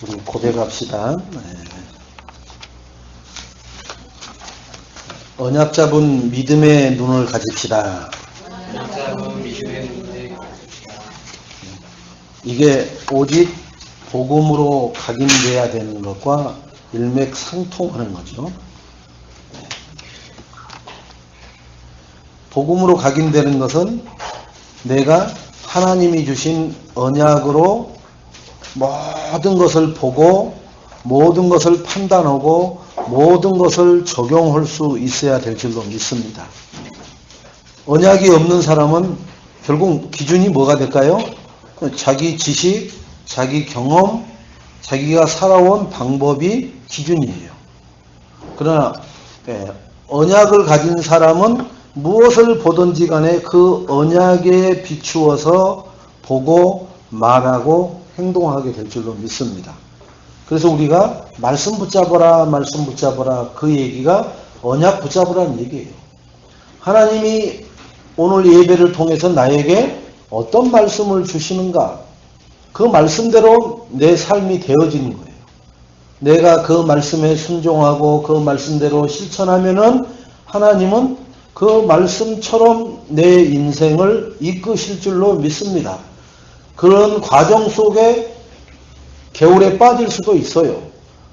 우리 고백합시다. 언약 잡은 믿음의 눈을 가집시다. 이게 오직 복음으로 각인돼야 되는 것과 일맥상통하는 거죠. 복음으로 각인되는 것은 내가 하나님이 주신 언약으로 모든 것을 보고 모든 것을 판단하고 모든 것을 적용할 수 있어야 될 줄로 믿습니다. 언약이 없는 사람은 결국 기준이 뭐가 될까요? 자기 지식, 자기 경험, 자기가 살아온 방법이 기준이에요. 그러나 언약을 가진 사람은 무엇을 보든지 간에 그 언약에 비추어서 보고 말하고 행동하게 될 줄로 믿습니다. 그래서 우리가 말씀 붙잡아라, 말씀 붙잡아라, 그 얘기가 언약 붙잡으라는 얘기예요. 하나님이 오늘 예배를 통해서 나에게 어떤 말씀을 주시는가, 그 말씀대로 내 삶이 되어지는 거예요. 내가 그 말씀에 순종하고 그 말씀대로 실천하면은 하나님은 그 말씀처럼 내 인생을 이끄실 줄로 믿습니다. 그런 과정 속에 개울에 빠질 수도 있어요.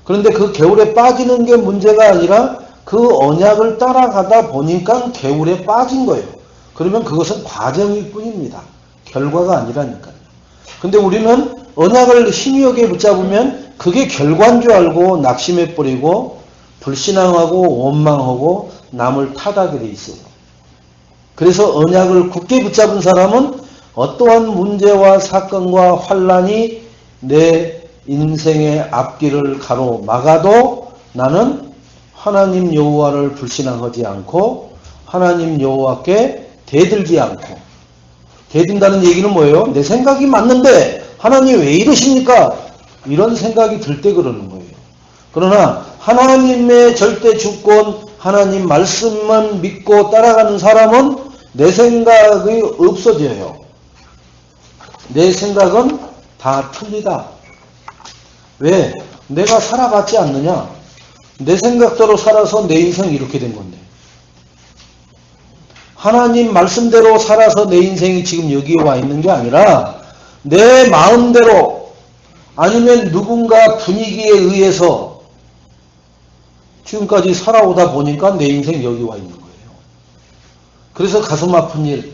그런데 그 개울에 빠지는 게 문제가 아니라 그 언약을 따라가다 보니까 개울에 빠진 거예요. 그러면 그것은 과정일 뿐입니다. 결과가 아니라니까요. 근데 우리는 언약을 힘이 여기에 붙잡으면 그게 결과인 줄 알고 낙심해버리고 불신앙하고 원망하고 남을 탓하게 돼 있어요. 그래서 언약을 굳게 붙잡은 사람은 어떠한 문제와 사건과 환란이 내 인생의 앞길을 가로막아도 나는 하나님 여호와를 불신앙하지 않고 하나님 여호와께 대들지 않고, 대든다는 얘기는 뭐예요? 내 생각이 맞는데 하나님 왜 이러십니까? 이런 생각이 들 때 그러는 거예요. 그러나 하나님의 절대 주권, 하나님 말씀만 믿고 따라가는 사람은 내 생각이 없어져요. 내 생각은 다 틀리다. 왜? 내가 살아봤지 않느냐? 내 생각대로 살아서 내 인생이 이렇게 된 건데. 하나님 말씀대로 살아서 내 인생이 지금 여기에 와 있는 게 아니라 내 마음대로 아니면 누군가 분위기에 의해서 지금까지 살아오다 보니까 내 인생이 여기 와 있는 거예요. 그래서 가슴 아픈 일,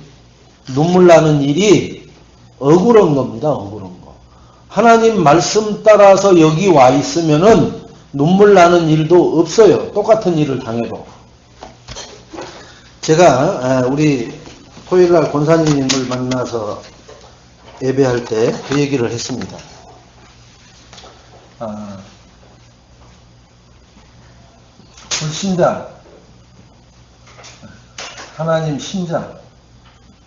눈물 나는 일이 억울한 겁니다. 억울한 거. 하나님 말씀 따라서 여기 와 있으면은 눈물 나는 일도 없어요. 똑같은 일을 당해도. 제가 우리 토요일날 권사님을 만나서 예배할 때 그 얘기를 했습니다. 불신자, 하나님 신자,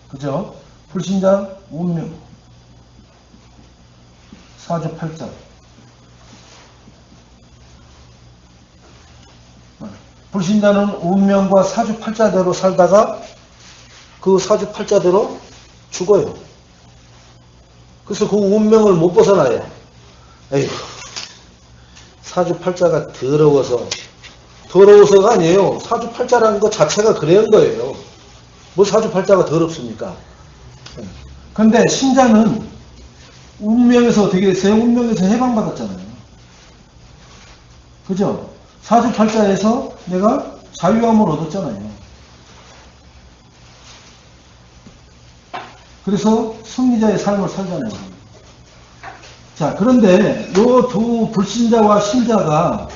그죠? 불신자, 운명, 사주팔자. 불신자는 운명과 사주팔자대로 살다가 그 사주팔자대로 죽어요. 그래서 그 운명을 못 벗어나요. 에휴, 사주팔자가 더러워서가 아니에요. 사주팔자라는 것 자체가 그런 거예요. 뭐 사주팔자가 더럽습니까? 근데 신자는 운명에서 어떻게 됐어요? 운명에서 해방받았잖아요. 그죠? 사주팔자에서 내가 자유함을 얻었잖아요. 그래서 승리자의 삶을 살잖아요. 자, 그런데 요 두 불신자와 신자가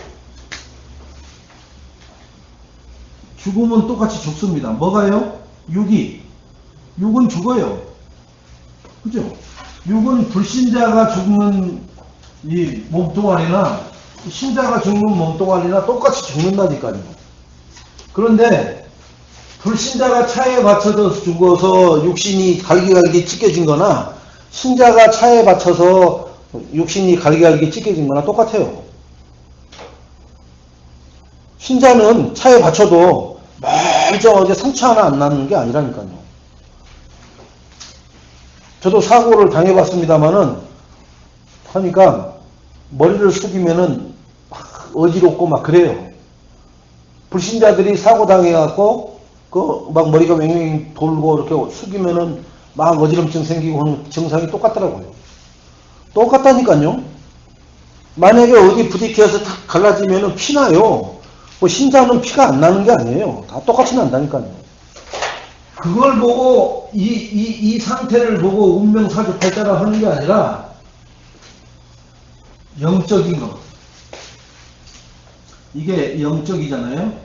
죽으면 똑같이 죽습니다. 뭐가요? 육이. 육은 죽어요. 그죠? 육은 불신자가 죽는 이 몸뚱아리나 신자가 죽는 몸뚱아리나 똑같이 죽는다니까요. 그런데 불신자가 차에 받쳐서 죽어서 육신이 갈기갈기 찢겨진 거나 신자가 차에 받쳐서 육신이 갈기갈기 찢겨진 거나 똑같아요. 신자는 차에 받쳐도 멀쩡하게 상처 하나 안 나는 게 아니라니까요. 저도 사고를 당해봤습니다마는 하니까 머리를 숙이면은 어지럽고 막 그래요. 불신자들이 사고 당해갖고 그 막 머리가 맹맹 돌고 이렇게 숙이면은 막 어지럼증 생기고 하는 증상이 똑같더라고요. 똑같다니까요. 만약에 어디 부딪혀서 탁 갈라지면은 피 나요. 뭐 신자는 피가 안 나는 게 아니에요. 다 똑같이 난다니까요. 그걸 보고 이 상태를 보고 운명사주팔자라 하는 게 아니라 영적인 거. 이게 영적이잖아요.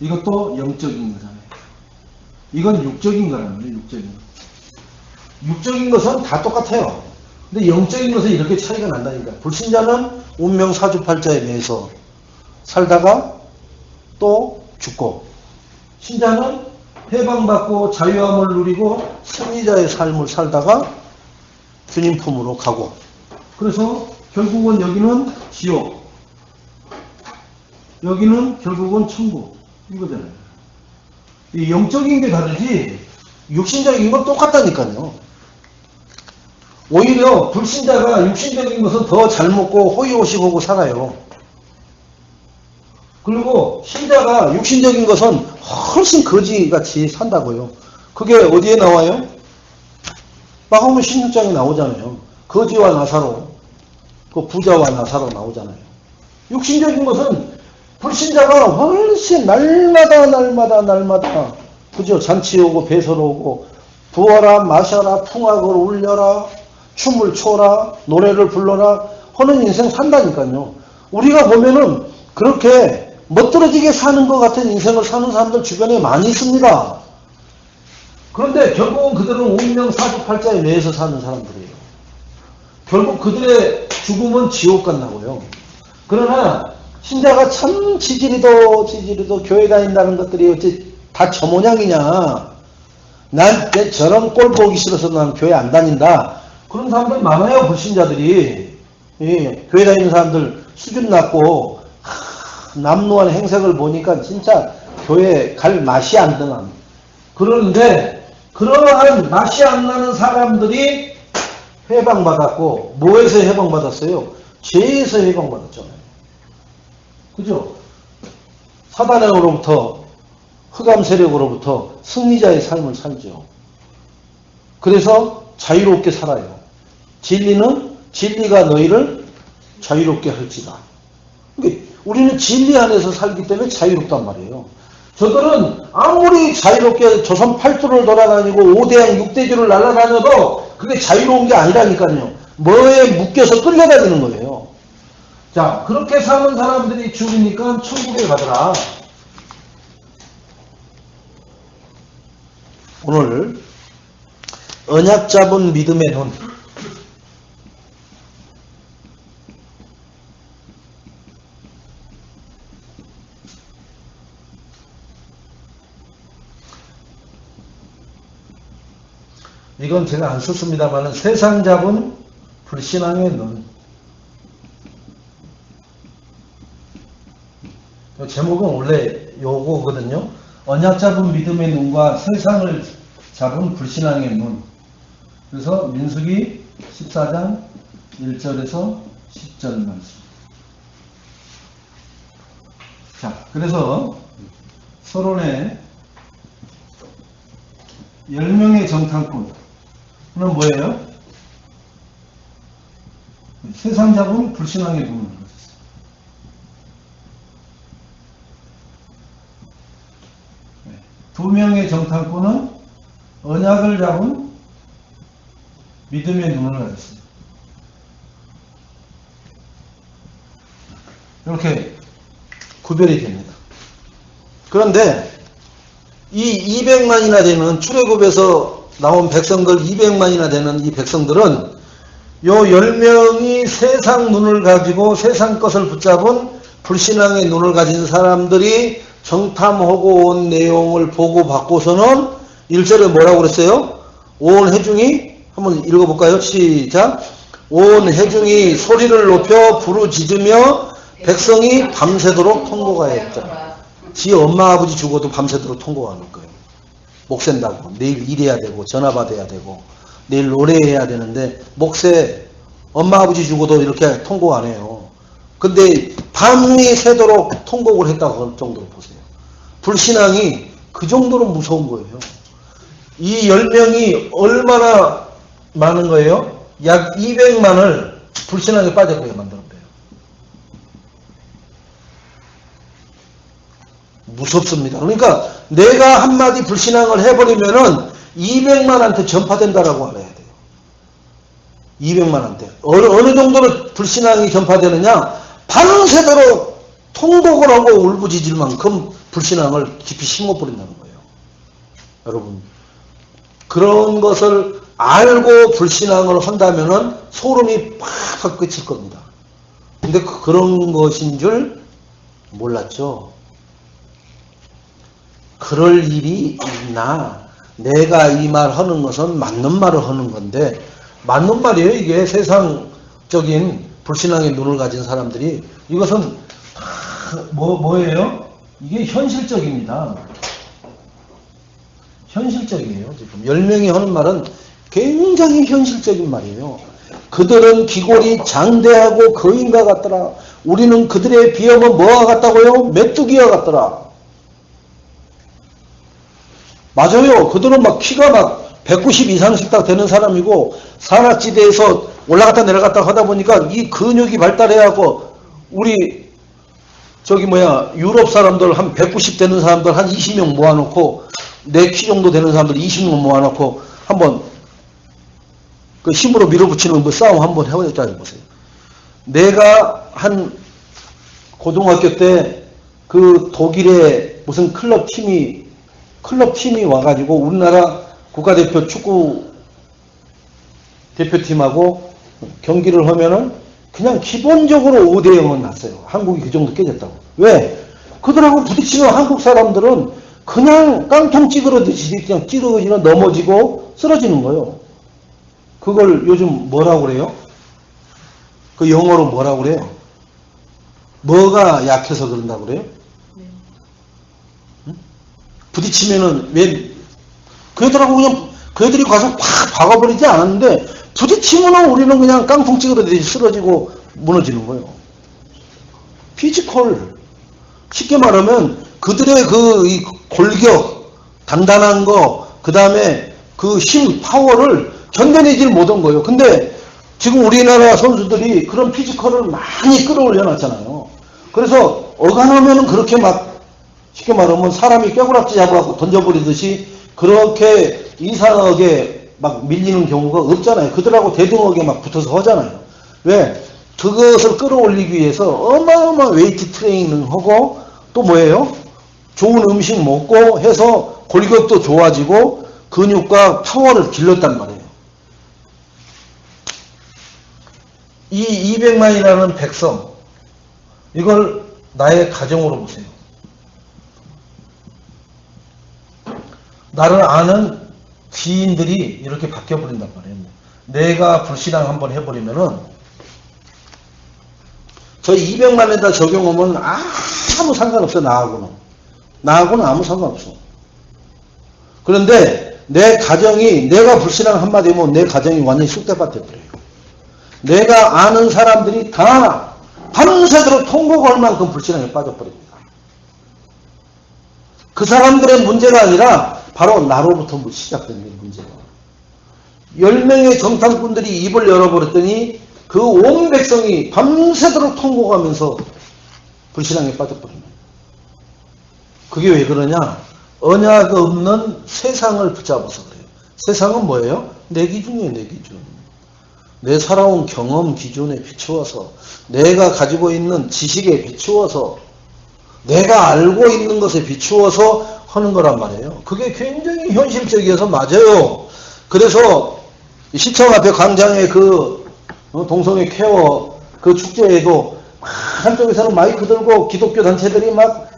이것도 영적인 거잖아요. 이건 육적인 거라는 거예요. 육적인 거. 육적인 것은 다 똑같아요. 근데 영적인 것은 이렇게 차이가 난다니까. 불신자는 운명사주팔자에 대해서 살다가 또 죽고, 신자는 해방받고 자유함을 누리고 승리자의 삶을 살다가 주님 품으로 가고, 그래서 결국은 여기는 지옥, 여기는 결국은 천국, 이거잖아요. 이 영적인 게 다르지 육신적인 건 똑같다니까요. 오히려 불신자가 육신적인 것은 더 잘 먹고 호의호식하고 살아요. 그리고 신자가 육신적인 것은 훨씬 거지같이 산다고요. 그게 어디에 나와요? 마가복음 16장에 나오잖아요. 거지와 나사로, 그 부자와 나사로 나오잖아요. 육신적인 것은 불신자가 훨씬 날마다 그죠? 잔치 오고 배설 오고 부어라 마셔라 풍악을 울려라 춤을 춰라 노래를 불러라 하는 인생 산다니까요. 우리가 보면은 그렇게 멋들어지게 사는 것 같은 인생을 사는 사람들 주변에 많이 있습니다. 그런데 결국은 그들은 운명사주팔자에 매여서 사는 사람들이에요. 결국 그들의 죽음은 지옥 같나고요. 그러나 신자가 참 지지리도 교회 다닌다는 것들이 어찌 다 저 모양이냐. 난 저런 꼴 보기 싫어서 난 교회 안 다닌다. 그런 사람들 많아요. 불신자들이. 예, 교회 다니는 사람들 수준 낮고 남루한 행색을 보니까 진짜 교회 갈 맛이 안 드는. 그런데 그러한 맛이 안 나는 사람들이 해방받았고, 뭐에서 해방받았어요? 죄에서 해방받았잖아요. 그죠? 사단으로부터, 흑암 세력으로부터 승리자의 삶을 살죠. 그래서 자유롭게 살아요. 진리가 너희를 자유롭게 할지다. 그러니까 우리는 진리 안에서 살기 때문에 자유롭단 말이에요. 저들은 아무리 자유롭게 조선 팔도를 돌아다니고 5대양 6대주를 날아다녀도 그게 자유로운 게 아니라니까요. 뭐에 묶여서 끌려다니는 거예요. 자, 그렇게 사는 사람들이 죽으니까 천국에 가더라. 오늘 언약 잡은 믿음의 눈, 이건 제가 안 썼습니다만 세상 잡은 불신앙의 눈. 제목은 원래 요거거든요. 언약 잡은 믿음의 눈과 세상을 잡은 불신앙의 눈. 그래서 민수기 14장 1절에서 10절 말씀. 자, 그래서 서론에 10명의 정탐꾼은 뭐예요? 세상 잡은 불신앙의 눈을 가졌어요. 두 명의 정탐꾼은 언약을 잡은 믿음의 눈을 가졌어요. 이렇게 구별이 됩니다. 그런데 이 200만이나 되는 출애굽에서 나온 백성들 200만이나 되는 이 백성들은 요 10명이 세상 눈을 가지고 세상 것을 붙잡은 불신앙의 눈을 가진 사람들이 정탐하고 온 내용을 보고 받고서는 1절에 뭐라고 그랬어요? 온 회중이 한번 읽어볼까요? 시작. 온 회중이 소리를 높여 부르짖으며 백성이 밤새도록 통곡하였다. 지 엄마 아버지 죽어도 밤새도록 통곡하는 거예요. 목샌다고. 내일 일해야 되고 전화 받아야 되고 내일 노래해야 되는데 목새 엄마 아버지 죽어도 이렇게 통곡 안 해요. 근데 밤이 새도록 통곡을 했다고 할 정도로 보세요. 불신앙이 그 정도로 무서운 거예요. 이 10명이 얼마나 많은 거예요? 약 200만을 불신앙에 빠져버리게 만드는 거예요. 무섭습니다. 그러니까 내가 한마디 불신앙을 해버리면은 200만한테 전파된다라고 알아야 돼요. 200만한테. 어느 정도로 불신앙이 전파되느냐? 밤새도록 통곡을 하고 울부짖을 만큼 불신앙을 깊이 심어버린다는 거예요. 여러분, 그런 것을 알고 불신앙을 한다면은 소름이 팍팍 끼칠 겁니다. 근데 그런 것인 줄 몰랐죠. 그럴 일이 있나? 내가 이 말 하는 것은 맞는 말을 하는 건데, 맞는 말이에요. 이게 세상적인 불신앙의 눈을 가진 사람들이. 이것은 뭐예요? 이게 현실적입니다. 현실적이에요. 지금 10명이 하는 말은 굉장히 현실적인 말이에요. 그들은 기골이 장대하고 거인과 같더라. 우리는 그들에 비하면 뭐와 같다고요? 메뚜기와 같더라. 맞아요. 그들은 막 키가 막 190 이상씩 딱 되는 사람이고, 산악지대에서 올라갔다 내려갔다 하다 보니까 이 근육이 발달해갖고, 우리 유럽 사람들 한 190 되는 사람들 한 20명 모아놓고, 내 키 정도 되는 사람들 20명 모아놓고 한번 그 힘으로 밀어붙이는 뭐 싸움 한번 해보자고 보세요. 내가 한 고등학교 때 그 독일의 무슨 클럽 팀이 와가지고 우리나라 국가대표 축구 대표팀하고 경기를 하면은 그냥 기본적으로 5대0은 났어요. 한국이 그 정도 깨졌다고. 왜? 그들하고 부딪히는 한국 사람들은 그냥 깡통 찌그러듯이 그냥 찌르거나 넘어지고 쓰러지는 거예요. 그걸 요즘 뭐라고 그래요? 그 영어로 뭐라고 그래요? 뭐가 약해서 그런다고 그래요? 응? 부딪히면은 그 애들이 가서 팍 박아버리지 않았는데 부딪히면은 우리는 그냥 깡통 찌그러듯이 쓰러지고 무너지는 거예요. 피지컬. 쉽게 말하면 그들의 이 골격, 단단한 거, 그 다음에 그 힘, 파워를 견뎌내질 못한 거예요. 근데 지금 우리나라 선수들이 그런 피지컬을 많이 끌어올려 놨잖아요. 그래서 어간하면은 그렇게 막 쉽게 말하면 사람이 꾀구락지 잡아갖고 던져버리듯이 그렇게 이상하게 막 밀리는 경우가 없잖아요. 그들하고 대등하게 막 붙어서 하잖아요. 왜? 그것을 끌어올리기 위해서 어마어마한 웨이트 트레이닝 하고 또 뭐예요? 좋은 음식 먹고 해서 골격도 좋아지고 근육과 파워를 길렀단 말이에요. 이 200만이라는 백성, 이걸 나의 가정으로 보세요. 나를 아는 지인들이 이렇게 바뀌어버린단 말이에요. 내가 불신앙 한번 해버리면은 저 200만에다 적용하면 아무 상관없어. 나하고는 아무 상관없어. 그런데 내 가정이, 내가 불신앙 한마디 하면 내 가정이 완전히 쑥대밭 돼버려요. 내가 아는 사람들이 다 밤새도록 통곡할 만큼 불신앙에 빠져버립니다. 그 사람들의 문제가 아니라 바로 나로부터 시작되는 문제가. 10명의 정탐꾼들이 입을 열어버렸더니 그 온 백성이 밤새도록 통곡하면서 불신앙에 빠져버립니다. 그게 왜 그러냐? 언약 없는 세상을 붙잡아서 그래요. 세상은 뭐예요? 내 기준이에요. 내 기준. 내 살아온 경험 기준에 비추어서, 내가 가지고 있는 지식에 비추어서, 내가 알고 있는 것에 비추어서 하는 거란 말이에요. 그게 굉장히 현실적이어서 맞아요. 그래서 시청 앞에 광장에 그 동성애 케어 그 축제에도 한쪽에서는 마이크 들고 기독교 단체들이 막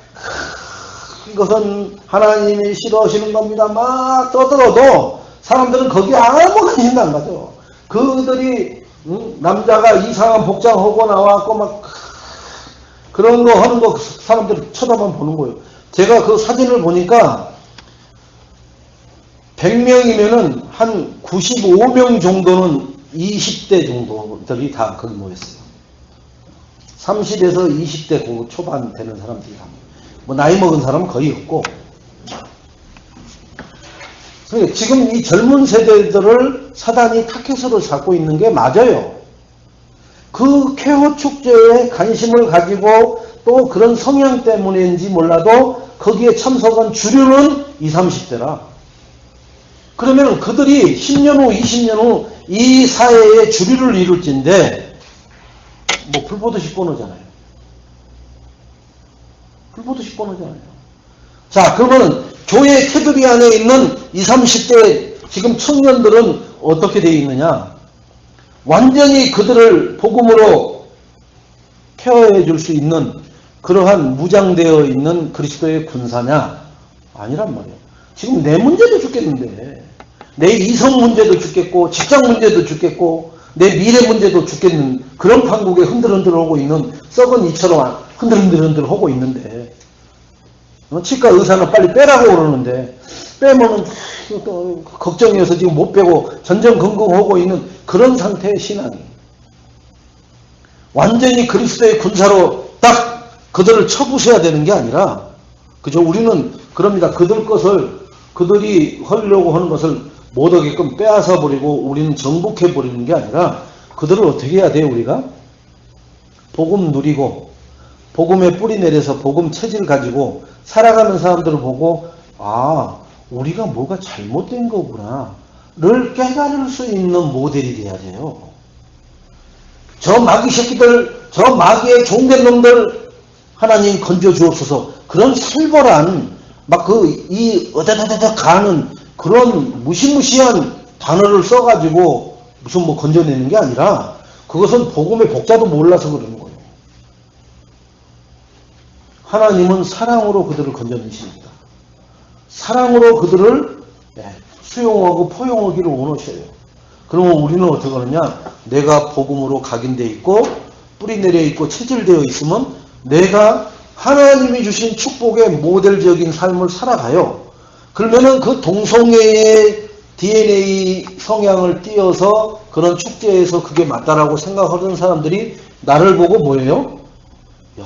이것은 하나님이 싫어하시는 겁니다 막 떠들어도 사람들은 거기에 아무 관심도 안 가죠. 그들이 남자가 이상한 복장하고 나와갖고 막 그런 거 하는 거 사람들이 쳐다만 보는 거예요. 제가 그 사진을 보니까 100명이면은 한 95명 정도는 20대 정도들이 다 거기 모였어요. 30에서 20대 초반 되는 사람들이 다 뭐 나이 먹은 사람은 거의 없고. 그러니까 지금 이 젊은 세대들을 사단이 타켓으로 잡고 있는 게 맞아요. 그 쾌호 축제에 관심을 가지고 또 그런 성향 때문인지 몰라도 거기에 참석한 주류는 20, 30대라. 그러면 그들이 10년 후, 20년 후 이 사회의 주류를 이룰진데 뭐 불보듯이 뻔하잖아요. 불보듯이 뻔하잖아요. 자, 그러면 교회 테두리 안에 있는 20, 30대 지금 청년들은 어떻게 되어 있느냐? 완전히 그들을 복음으로 케어해 줄 수 있는 그러한 무장되어 있는 그리스도의 군사냐? 아니란 말이에요. 지금 내 문제도 죽겠는데, 내 이성 문제도 죽겠고, 직장 문제도 죽겠고, 내 미래 문제도 죽겠는 그런 판국에 흔들흔들 하고 있는 썩은 이처럼 흔들흔들 하고 있는데, 치과 의사는 빨리 빼라고 그러는데, 빼면은 걱정이어서 지금 못 빼고 전전긍긍하고 있는 그런 상태의 신앙이. 완전히 그리스도의 군사로 딱 그들을 쳐부셔야 되는 게 아니라, 그죠? 우리는 그럽니다. 그들 것을, 그들이 하려고 하는 것을 못하게끔 빼앗아 버리고 우리는 정복해 버리는 게 아니라, 그들을 어떻게 해야 돼요, 우리가? 복음 누리고, 복음에 뿌리 내려서 복음 체질 가지고 살아가는 사람들을 보고, 아, 우리가 뭐가 잘못된 거구나를 깨달을 수 있는 모델이 돼야 돼요. 저 마귀 새끼들, 저 마귀의 종된 놈들 하나님 건져 주옵소서. 그런 살벌한 막 이 어다다다다 가는 그런 무시무시한 단어를 써가지고 무슨 뭐 건져내는 게 아니라, 그것은 복음의 복자도 몰라서 그러는 거예요. 하나님은 사랑으로 그들을 건져내십니다. 사랑으로 그들을 수용하고 포용하기를 원하셔요. 그러면 우리는 어떻게 하느냐? 내가 복음으로 각인되어 있고 뿌리 내려 있고 체질되어 있으면 내가 하나님이 주신 축복의 모델적인 삶을 살아가요. 그러면은 그 동성애의 DNA 성향을 띄어서 그런 축제에서 그게 맞다라고 생각하던 사람들이 나를 보고 뭐예요? 야,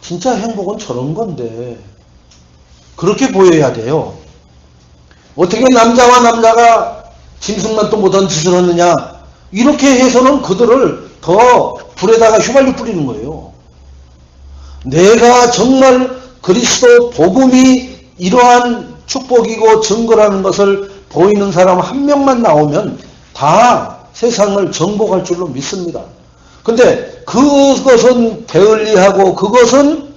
진짜 행복은 저런 건데. 그렇게 보여야 돼요. 어떻게 남자와 남자가 짐승만도 못한 짓을 하느냐? 이렇게 해서는 그들을 더 불에다가 휘발유 뿌리는 거예요. 내가 정말 그리스도 복음이 이러한 축복이고 증거라는 것을 보이는 사람 한 명만 나오면 다 세상을 정복할 줄로 믿습니다. 근데 그것은 게을리하고 그것은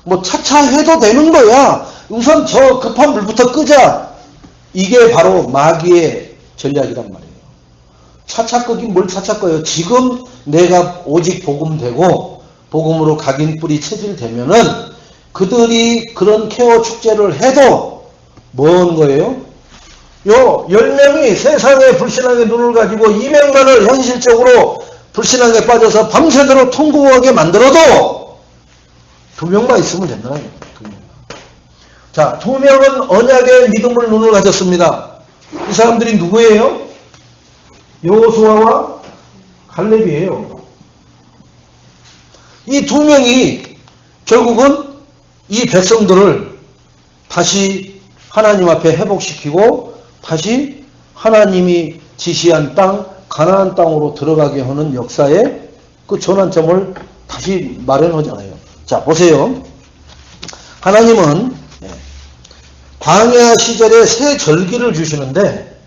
뭐 차차 해도 되는 거야. 우선 저 급한 불부터 끄자. 이게 바로 마귀의 전략이란 말이에요. 차차 끄긴 뭘 차차 꺼요. 지금 내가 오직 복음 되고 복음으로 각인 뿌리 체질되면은 그들이 그런 케어 축제를 해도 뭔 거예요? 요 10명이 세상에 불신앙의 눈을 가지고 200만을 현실적으로 불신앙에 빠져서 밤새도록 통곡하게 만들어도 2명만 있으면 된다는 거예요. 2명. 자, 2명은 언약의 믿음을 눈을 가졌습니다. 이 사람들이 누구예요? 여호수아와 갈렙이에요. 이 2명이 결국은 이 백성들을 다시 하나님 앞에 회복시키고 다시 하나님이 지시한 땅, 가나안 땅으로 들어가게 하는 역사의 그 전환점을 다시 마련하잖아요. 자, 보세요. 하나님은 광야 시절에 새 절기를 주시는데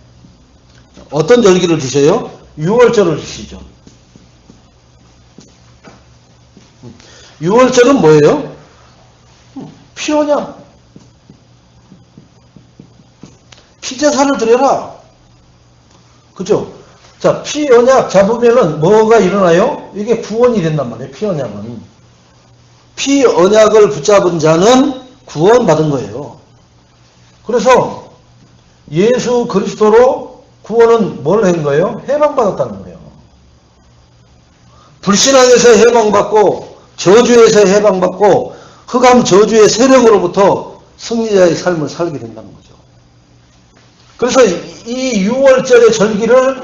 어떤 절기를 주세요? 유월절을 주시죠. 유월절은 뭐예요? 피언약. 피제사를 드려라. 그죠? 자, 피언약 잡으면은 뭐가 일어나요? 이게 구원이 된단 말이에요. 피언약은. 피언약을 붙잡은 자는 구원받은 거예요. 그래서 예수 그리스도로 구원은 뭘 한 거예요? 해방받았다는 거예요. 불신앙에서 해방받고 저주에서 해방받고 흑암 저주의 세력으로부터 승리자의 삶을 살게 된다는 거죠. 그래서 이 6월절의 절기를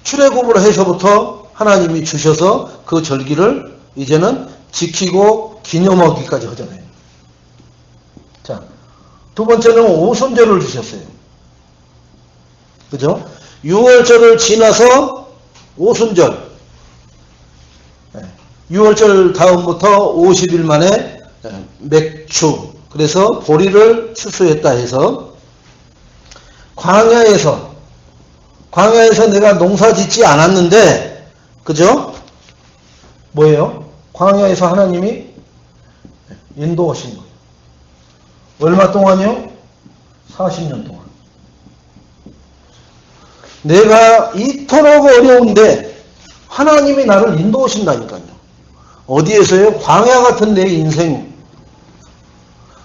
출애굽을 해서부터 하나님이 주셔서 그 절기를 이제는 지키고 기념하기까지 하잖아요. 자, 두 번째는 오순절을 주셨어요. 그죠? 6월절을 지나서 오순절. 6월절 다음부터 50일 만에 맥추. 그래서 보리를 추수했다 해서 광야에서 내가 농사 짓지 않았는데, 그죠? 뭐예요? 광야에서 하나님이 인도하신 거예요. 얼마 동안이요? 40년 동안. 내가 이토록 어려운데 하나님이 나를 인도하신다니까요. 어디에서요? 광야 같은 내 인생.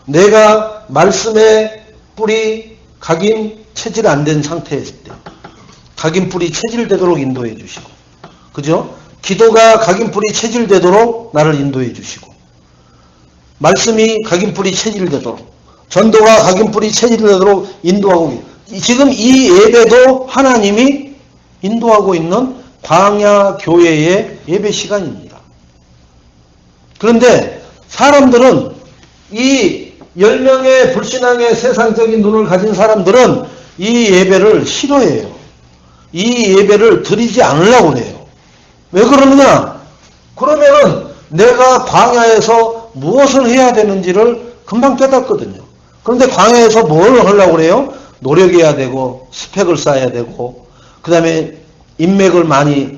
내가 말씀의 뿌리, 각인, 체질 안 된 상태였을 때 각인 뿌리 체질되도록 인도해 주시고, 그죠? 기도가 각인 뿌리 체질되도록 나를 인도해 주시고, 말씀이 각인 뿌리 체질되도록, 전도가 각인 뿌리 체질되도록 인도하고, 지금 이 예배도 하나님이 인도하고 있는 광야 교회의 예배 시간입니다. 그런데 사람들은 이 10명의 불신앙의 세상적인 눈을 가진 사람들은 이 예배를 싫어해요. 이 예배를 드리지 않으려고 해요. 왜 그러느냐? 그러면은 내가 광야에서 무엇을 해야 되는지를 금방 깨닫거든요. 그런데 광야에서 뭘 하려고 그래요? 노력해야 되고 스펙을 쌓아야 되고, 그 다음에 인맥을 많이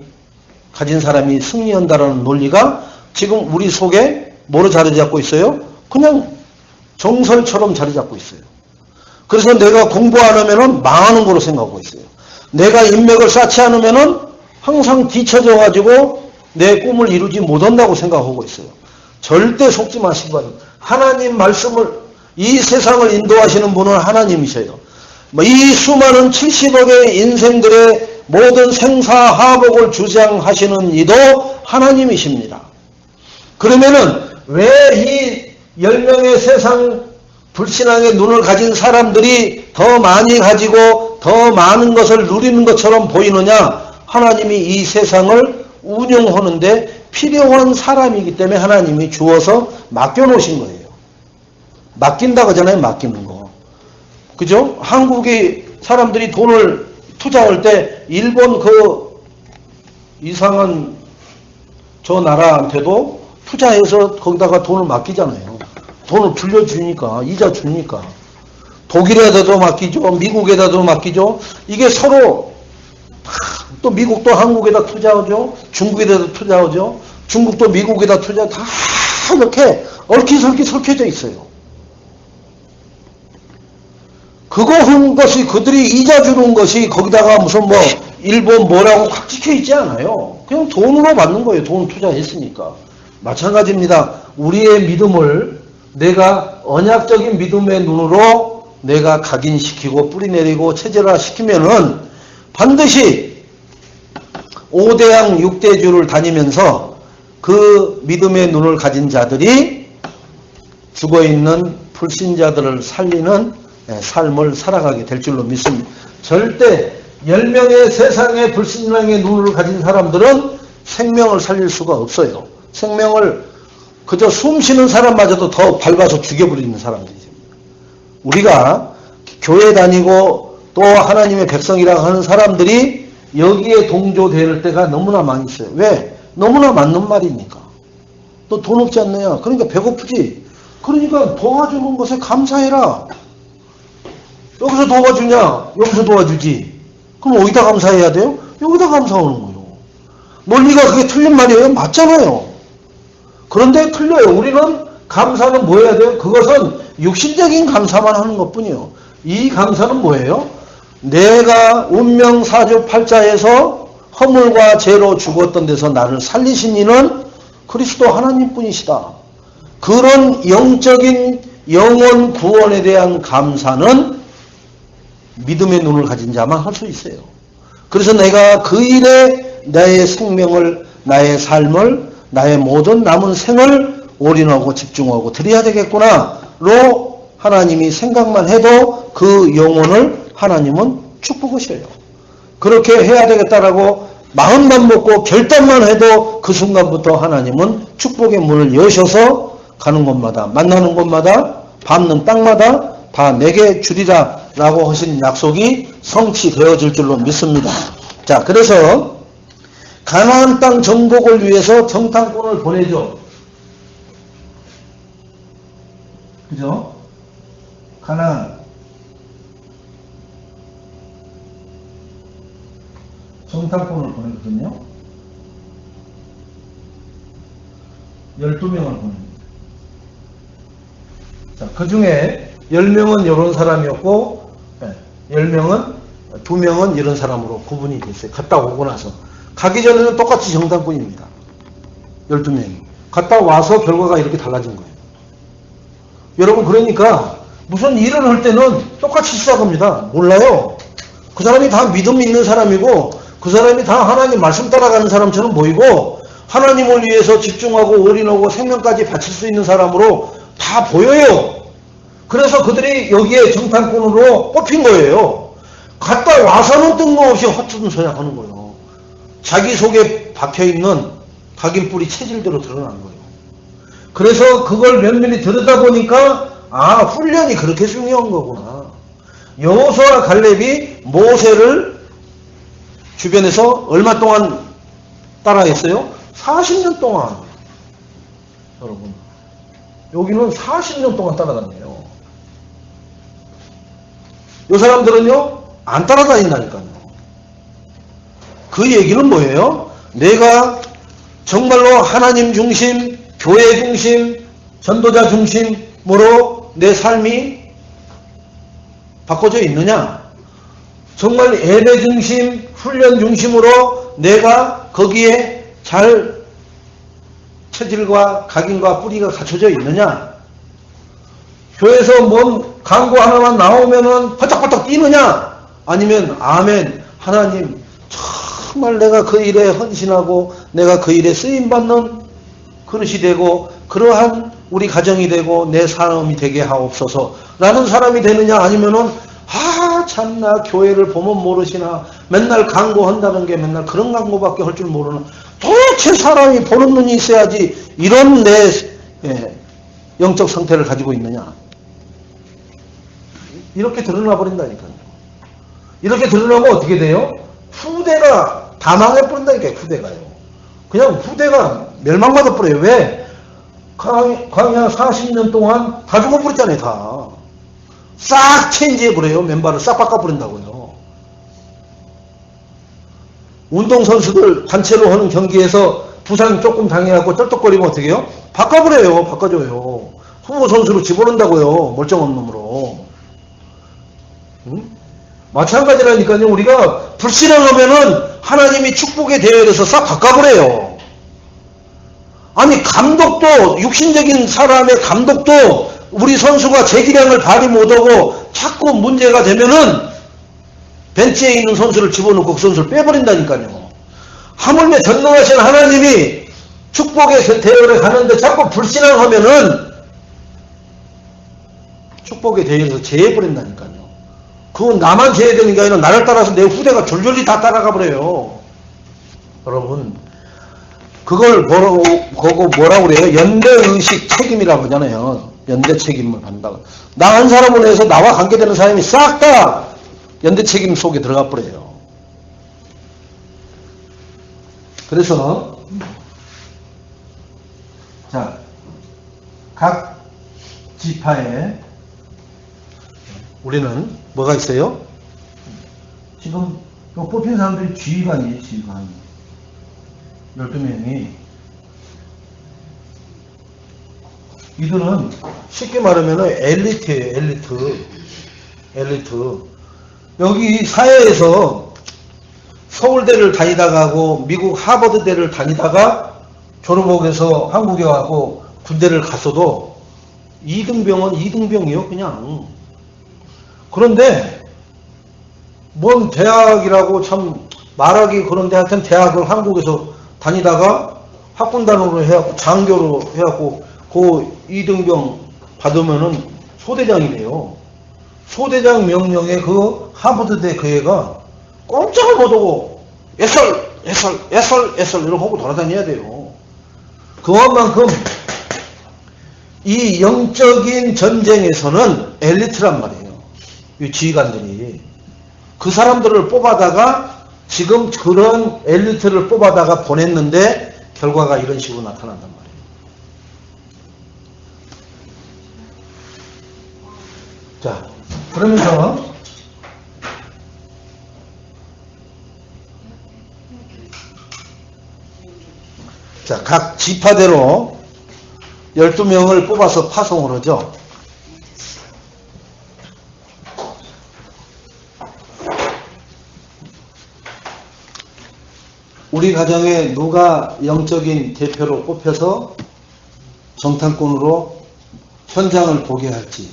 가진 사람이 승리한다라는 논리가 지금 우리 속에 뭐로 자리 잡고 있어요? 그냥 정설처럼 자리 잡고 있어요. 그래서 내가 공부 안 하면은 망하는 거로 생각하고 있어요. 내가 인맥을 쌓지 않으면은 항상 뒤처져 가지고 내 꿈을 이루지 못한다고 생각하고 있어요. 절대 속지 마시기 바랍니다. 하나님 말씀을, 이 세상을 인도하시는 분은 하나님이셔요. 이 수많은 70억의 인생들의 모든 생사하복을 주장하시는 이도 하나님이십니다. 그러면은 왜 이 10명의 세상 불신앙의 눈을 가진 사람들이 더 많이 가지고 더 많은 것을 누리는 것처럼 보이느냐? 하나님이 이 세상을 운영하는데 필요한 사람이기 때문에 하나님이 주어서 맡겨놓으신 거예요. 맡긴다고 하잖아요. 맡기는 거. 그죠? 한국의 사람들이 돈을 투자할 때 일본 그 이상한 저 나라한테도 투자해서 거기다가 돈을 맡기잖아요. 돈을 불려주니까, 이자 주니까. 독일에다도 맡기죠. 미국에다도 맡기죠. 이게 서로 또 미국도 한국에다 투자하죠. 중국에다도 투자하죠. 중국도 미국에다 투자, 다 이렇게 얽히설키 설켜져 있어요. 그거 한 것이, 그들이 이자 주는 것이 거기다가 무슨 뭐 일본 뭐라고 꽉 찍혀 있지 않아요. 그냥 돈으로 받는 거예요. 돈 투자했으니까. 마찬가지입니다. 우리의 믿음을 내가 언약적인 믿음의 눈으로 내가 각인시키고 뿌리내리고 체질화시키면은 반드시 5대양 6대주를 다니면서 그 믿음의 눈을 가진 자들이 죽어있는 불신자들을 살리는 삶을 살아가게 될 줄로 믿습니다. 절대 10명의 세상의 불신앙의 눈을 가진 사람들은 생명을 살릴 수가 없어요. 생명을 그저 숨 쉬는 사람마저도 더 밟아서 죽여버리는 사람들이죠. 우리가 교회 다니고 또 하나님의 백성이라고 하는 사람들이 여기에 동조될 때가 너무나 많이 있어요. 왜? 너무나 맞는 말이니까. 너 돈 없지 않느냐? 그러니까 배고프지? 그러니까 도와주는 것에 감사해라. 여기서 도와주냐? 여기서 도와주지. 그럼 어디다 감사해야 돼요? 여기다 감사하는 거예요. 논리가 그게 틀린 말이에요? 맞잖아요. 그런데 틀려요. 우리는 감사는 뭐 해야 돼요? 그것은 육신적인 감사만 하는 것뿐이에요. 이 감사는 뭐예요? 내가 운명사주팔자에서 허물과 죄로 죽었던 데서 나를 살리신 이는 그리스도 하나님뿐이시다. 그런 영적인 영원 구원에 대한 감사는 믿음의 눈을 가진 자만 할 수 있어요. 그래서 내가 그 일에 나의 생명을, 나의 삶을, 나의 모든 남은 생을 올인하고 집중하고 드려야 되겠구나로 하나님이 생각만 해도 그 영혼을 하나님은 축복하셔요. 그렇게 해야 되겠다라고 마음만 먹고 결단만 해도 그 순간부터 하나님은 축복의 문을 여셔서 가는 곳마다, 만나는 곳마다, 밟는 땅마다 다 내게 주리라 라고 하신 약속이 성취되어질 줄로 믿습니다. 자, 그래서 가나안 땅 정복을 위해서 정탐꾼을 보내죠. 그죠? 가나안 정탐꾼을 보내거든요. 12명을 보냅니다. 자, 그 중에 10명은 이런 사람이었고, 10명은, 2명은 이런 사람으로 구분이 됐어요. 갔다 오고 나서. 가기 전에는 똑같이 정탐꾼입니다. 12명이. 갔다 와서 결과가 이렇게 달라진 거예요. 여러분, 그러니까 무슨 일을 할 때는 똑같이 시작합니다. 몰라요. 그 사람이 다 믿음 있는 사람이고, 그 사람이 다 하나님 말씀 따라가는 사람처럼 보이고, 하나님을 위해서 집중하고 올인하고 생명까지 바칠 수 있는 사람으로 다 보여요. 그래서 그들이 여기에 정탐꾼으로 뽑힌 거예요. 갔다 와서는 뜬금없이 허튼 소리 하는 거예요. 자기 속에 박혀있는 각인뿌리 체질대로 드러나는 거예요. 그래서 그걸 면밀히 들여다보니까 아, 훈련이 그렇게 중요한 거구나. 여호수아와 갈렙이 모세를 주변에서 얼마 동안 따라했어요? 40년 동안. 여러분, 여기는 40년 동안 따라다녀요. 이 사람들은요, 안 따라다닌다니까요. 그 얘기는 뭐예요? 내가 정말로 하나님 중심, 교회 중심, 전도자 중심으로 내 삶이 바꿔져 있느냐? 정말 예배 중심, 훈련 중심으로 내가 거기에 잘 체질과 각인과 뿌리가 갖춰져 있느냐? 교회에서 뭔 광고 하나만 나오면은 퍼쩍퍼쩍 뛰느냐? 아니면 아멘, 하나님 정말 내가 그 일에 헌신하고 내가 그 일에 쓰임받는 그릇이 되고 그러한 우리 가정이 되고 내 삶이 되게 하옵소서 라는 사람이 되느냐? 아니면은 아 참나 교회를 보면 모르시나 맨날 광고한다는 게 맨날 그런 광고밖에 할 줄 모르는 도대체 사람이 보는 눈이 있어야지 이런 내 영적 상태를 가지고 있느냐? 이렇게 드러나 버린다니까요. 이렇게 드러나면 어떻게 돼요? 후대가 다 망해버린다니까요. 후대가요. 그냥 후대가 멸망받아 버려요. 왜? 광야 40년 동안 다 죽어버렸잖아요. 다. 싹 체인지해버려요. 멤버를 싹 바꿔버린다고요. 운동선수들 단체로 하는 경기에서 부상 조금 당해갖고 쩔뚝거리면 어떻게 해요? 바꿔버려요. 바꿔줘요. 후보선수로 집어넣는다고요. 멀쩡한 놈으로. 응? 마찬가지라니까요. 우리가 불신앙하면은 하나님이 축복의 대열에서 싹 바꿔버려요. 아니 감독도 육신적인 사람의 감독도 우리 선수가 제기량을 발휘 못하고 자꾸 문제가 되면은 벤치에 있는 선수를 집어넣고 그 선수를 빼버린다니까요. 하물며 전능하신 하나님이 축복의 대열에 가는데 자꾸 불신앙하면은 축복의 대열에서 제해버린다니까요. 그건 나만 제해되는 게 아니라 나를 따라서 내 후대가 졸졸리 다 따라가 버려요. 여러분 그걸 뭐라고 그래요? 연대의식 책임이라고 하잖아요. 연대 책임을 받는다고. 나 한 사람을 해서 나와 관계되는 사람이 싹 다 연대 책임 속에 들어가 버려요. 그래서 자, 각 지파에 우리는 뭐가 있어요? 지금 뽑힌 사람들이 지휘관이에요. 지휘관 12명이. 이들은 쉽게 말하면 엘리트예요. 엘리트. 여기 사회에서 서울대를 다니다가 하고 미국 하버드대를 다니다가 졸업하고 해서 한국에 와고 군대를 갔어도 2등병은 2등병이요. 그냥. 그런데 뭔 대학이라고 참 말하기 그런데 하여튼 대학을 한국에서 다니다가 학군단으로 해갖고 장교로 해갖고 그 2등병 받으면은 소대장이 돼요. 소대장 명령에 그 하버드대 그 애가 꼼짝을 못하고 애설 애설 이러고 하고 돌아다녀야 돼요. 그만큼 이 영적인 전쟁에서는 엘리트란 말이에요. 이 지휘관들이. 그 사람들을 뽑아다가 지금 그런 엘리트를 뽑아다가 보냈는데 결과가 이런 식으로 나타난단 말이에요. 자, 그러면서 자, 각 지파대로 12명을 뽑아서 파송을 하죠. 우리 가정에 누가 영적인 대표로 뽑혀서 정탐꾼으로 현장을 보게 할지,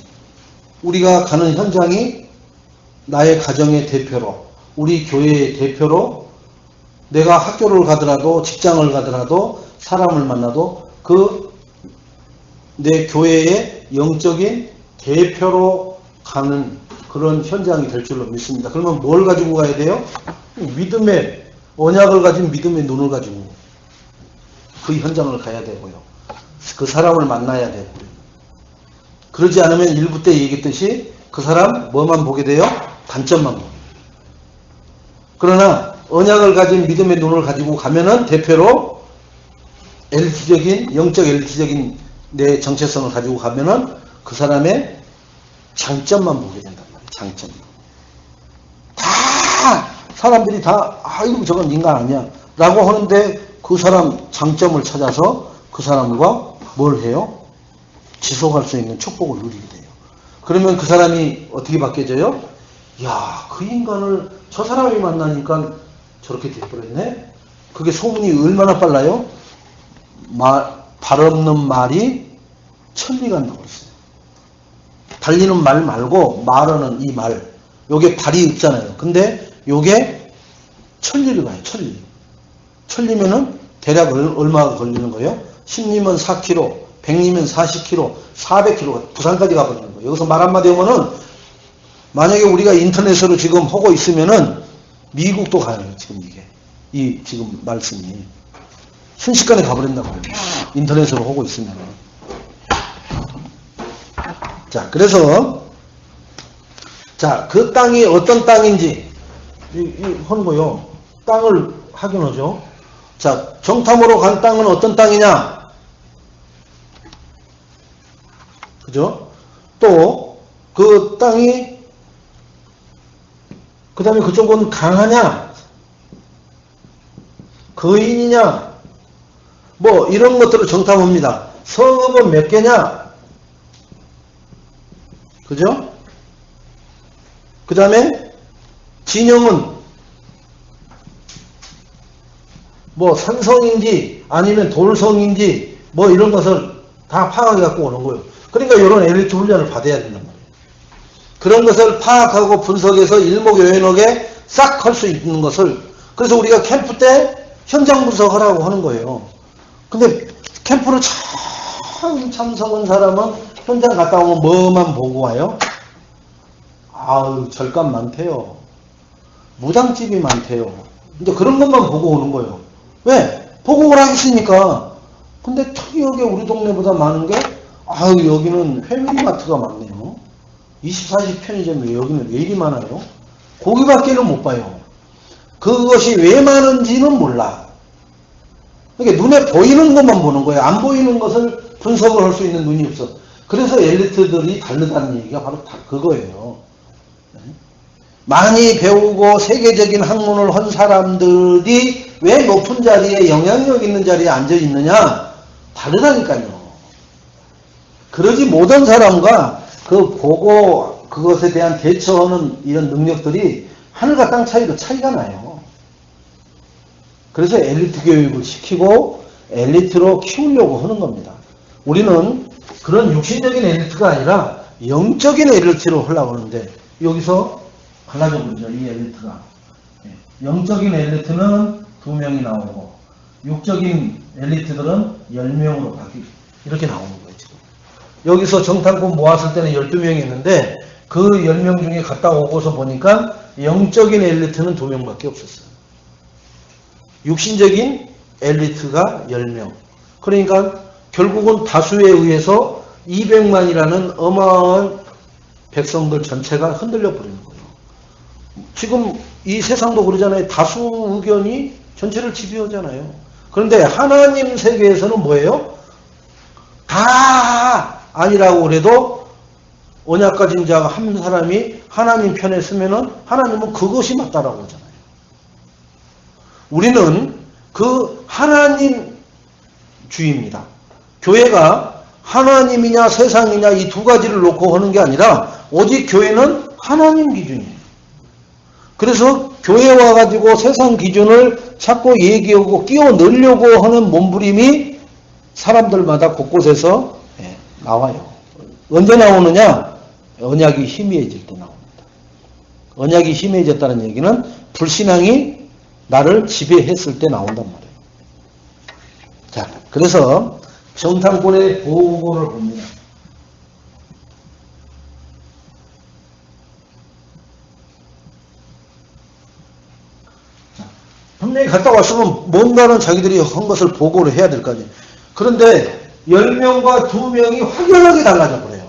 우리가 가는 현장이 나의 가정의 대표로, 우리 교회의 대표로, 내가 학교를 가더라도 직장을 가더라도 사람을 만나도 그 내 교회의 영적인 대표로 가는 그런 현장이 될 줄로 믿습니다. 그러면 뭘 가지고 가야 돼요? 믿음의 언약을 가진 믿음의 눈을 가지고 그 현장을 가야 되고요. 그 사람을 만나야 되고요. 그러지 않으면 일부 때 얘기했듯이 그 사람 뭐만 보게 돼요? 단점만 보게 돼요. 그러나 언약을 가진 믿음의 눈을 가지고 가면은 대표로 엘리트적인 영적 엘리트적인 내 정체성을 가지고 가면은 그 사람의 장점만 보게 된단 말이에요. 장점. 다 사람들이 다 아이고 저건 인간 아니야 라고 하는데 그 사람 장점을 찾아서 그 사람과 뭘 해요? 지속할 수 있는 축복을 누리게 돼요. 그러면 그 사람이 어떻게 바뀌어져요? 야, 그 인간을 저 사람이 만나니까 저렇게 돼버렸네? 그게 소문이 얼마나 빨라요? 발 없는 말이 천리 간다고 그랬어요. 달리는 말 말고 말하는 이 말. 요게 발이 없잖아요. 근데 요게 천리를 가요. 천리. 천리면은 대략 얼마 걸리는 거예요? 10리면 4km, 100리면 40km, 400km, 부산까지 가버리는 거예요. 여기서 말 한마디 하면은 만약에 우리가 인터넷으로 지금 하고 있으면은 미국도 가요. 지금 이게. 이 지금 말씀이. 순식간에 가버린다고 그래요. 인터넷으로 하고 있으면. 자, 그래서, 자, 그 땅이 어떤 땅인지, 하는 거요. 땅을 확인하죠. 자, 정탐으로 간 땅은 어떤 땅이냐? 그죠? 또, 그 땅이, 그 다음에 그쪽은 강하냐? 거인이냐? 뭐 이런 것들을 정탐합니다. 성읍은 몇 개냐? 그죠? 그 다음에 진영은 뭐 산성인지 아니면 돌성인지 뭐 이런 것을 다 파악해 갖고 오는 거예요. 그러니까 이런 엘리트 훈련을 받아야 된단 말이에요. 그런 것을 파악하고 분석해서 일목요연하게 싹 할 수 있는 것을, 그래서 우리가 캠프 때 현장 분석하라고 하는 거예요. 근데 캠프를 참 참석한 사람은 현장 갔다 오면 뭐만 보고 와요? 아유, 절감 많대요. 무당집이 많대요. 근데 그런 것만 보고 오는 거예요. 왜? 보고를 하겠으니까. 근데 특이하게 우리 동네보다 많은 게, 아유, 여기는 패밀리마트가 많네요. 24시 편의점이 여기는 왜 이리 많아요? 거기밖에는 못 봐요. 그것이 왜 많은지는 몰라. 그러니까 눈에 보이는 것만 보는 거예요. 안 보이는 것을 분석을 할 수 있는 눈이 없어. 그래서 엘리트들이 다르다는 얘기가 바로 다 그거예요. 많이 배우고 세계적인 학문을 한 사람들이 왜 높은 자리에, 영향력 있는 자리에 앉아 있느냐? 다르다니까요. 그러지 못한 사람과 그 보고 그것에 대한 대처하는 이런 능력들이 하늘과 땅 차이로 차이가 나요. 그래서 엘리트 교육을 시키고 엘리트로 키우려고 하는 겁니다. 우리는 그런 육신적인 엘리트가 아니라 영적인 엘리트로 하려고 하는데, 여기서 갈라져버리죠, 이 엘리트가. 영적인 엘리트는 2명이 나오고 육적인 엘리트들은 10명으로 바뀌고 이렇게 나오는 거예요. 지금 여기서 정탐꾼 모았을 때는 12명이 있는데 그 10명 중에 갔다 오고서 보니까 영적인 엘리트는 2명밖에 없었어요. 육신적인 엘리트가 10명. 그러니까 결국은 다수에 의해서 200만이라는 어마어마한 백성들 전체가 흔들려 버리는 거예요. 지금 이 세상도 그러잖아요. 다수 의견이 전체를 지배하잖아요. 그런데 하나님 세계에서는 뭐예요? 다 아니라고 그래도 언약 가진 자가 한 사람이 하나님 편에 서면은 하나님은 그것이 맞다라고 하잖아요. 우리는 그 하나님 주의입니다. 교회가 하나님이냐 세상이냐 이 두 가지를 놓고 하는 게 아니라 오직 교회는 하나님 기준이에요. 그래서 교회 와가지고 세상 기준을 자꾸 얘기하고 끼워 넣으려고 하는 몸부림이 사람들마다 곳곳에서 나와요. 언제 나오느냐? 언약이 희미해질 때 나옵니다. 언약이 희미해졌다는 얘기는 불신앙이 나를 지배했을 때 나온단 말이에요. 자, 그래서 정탐꾼의 보고를 봅니다. 분명히 갔다 왔으면 뭔가는 자기들이 한 것을 보고를 해야 될 거 아니에요. 그런데 10명과 2명이 확연하게 달라져 버려요.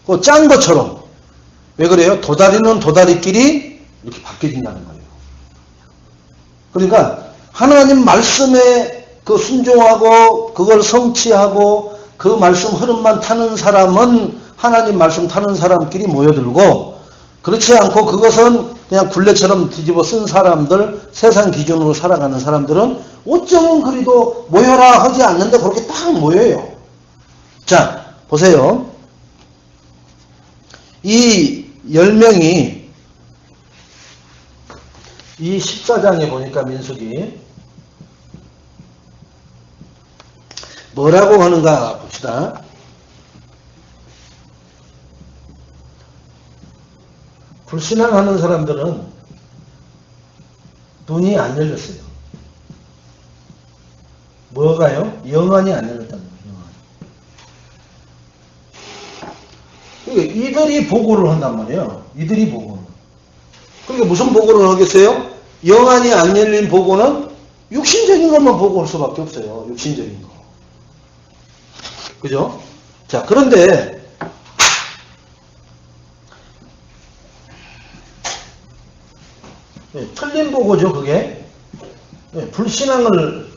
그 짠 것처럼. 왜 그래요? 도다리는 도다리끼리 이렇게 바뀌어진다는 거예요. 그러니까 하나님 말씀에 그 순종하고 그걸 성취하고 그 말씀 흐름만 타는 사람은 하나님 말씀 타는 사람끼리 모여들고, 그렇지 않고 그것은 그냥 굴레처럼 뒤집어 쓴 사람들, 세상 기준으로 살아가는 사람들은 어쩌면 그리도 모여라 하지 않는데 그렇게 딱 모여요. 자, 보세요. 이 10명이 이 14장에 보니까 민수기 뭐라고 하는가 봅시다. 불신앙하는 사람들은 눈이 안 열렸어요. 뭐가요? 영안이 안 열렸다는 거예요. 영안. 이들이 보고를 한단 말이에요. 이들이 보고를. 그러니까 무슨 보고를 하겠어요? 영안이 안 열린 보고는 육신적인 것만 보고할 수밖에 없어요. 육신적인 거. 그죠? 자, 그런데 틀린 보고죠, 그게. 불신앙을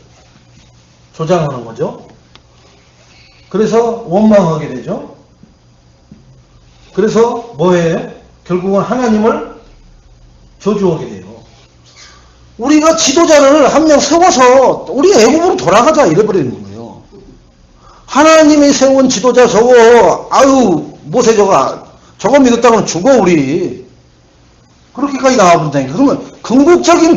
조장하는 거죠. 그래서 원망하게 되죠. 그래서 뭐예요? 결국은 하나님을 저주하게 돼요. 우리가 지도자를 한 명 세워서 우리 애국으로 돌아가자 이래버리는 거예요. 하나님이 세운 지도자 저거 아유 모세 저거 믿었다면 죽어 우리. 그렇게까지 나와본다니까. 그러면 궁극적인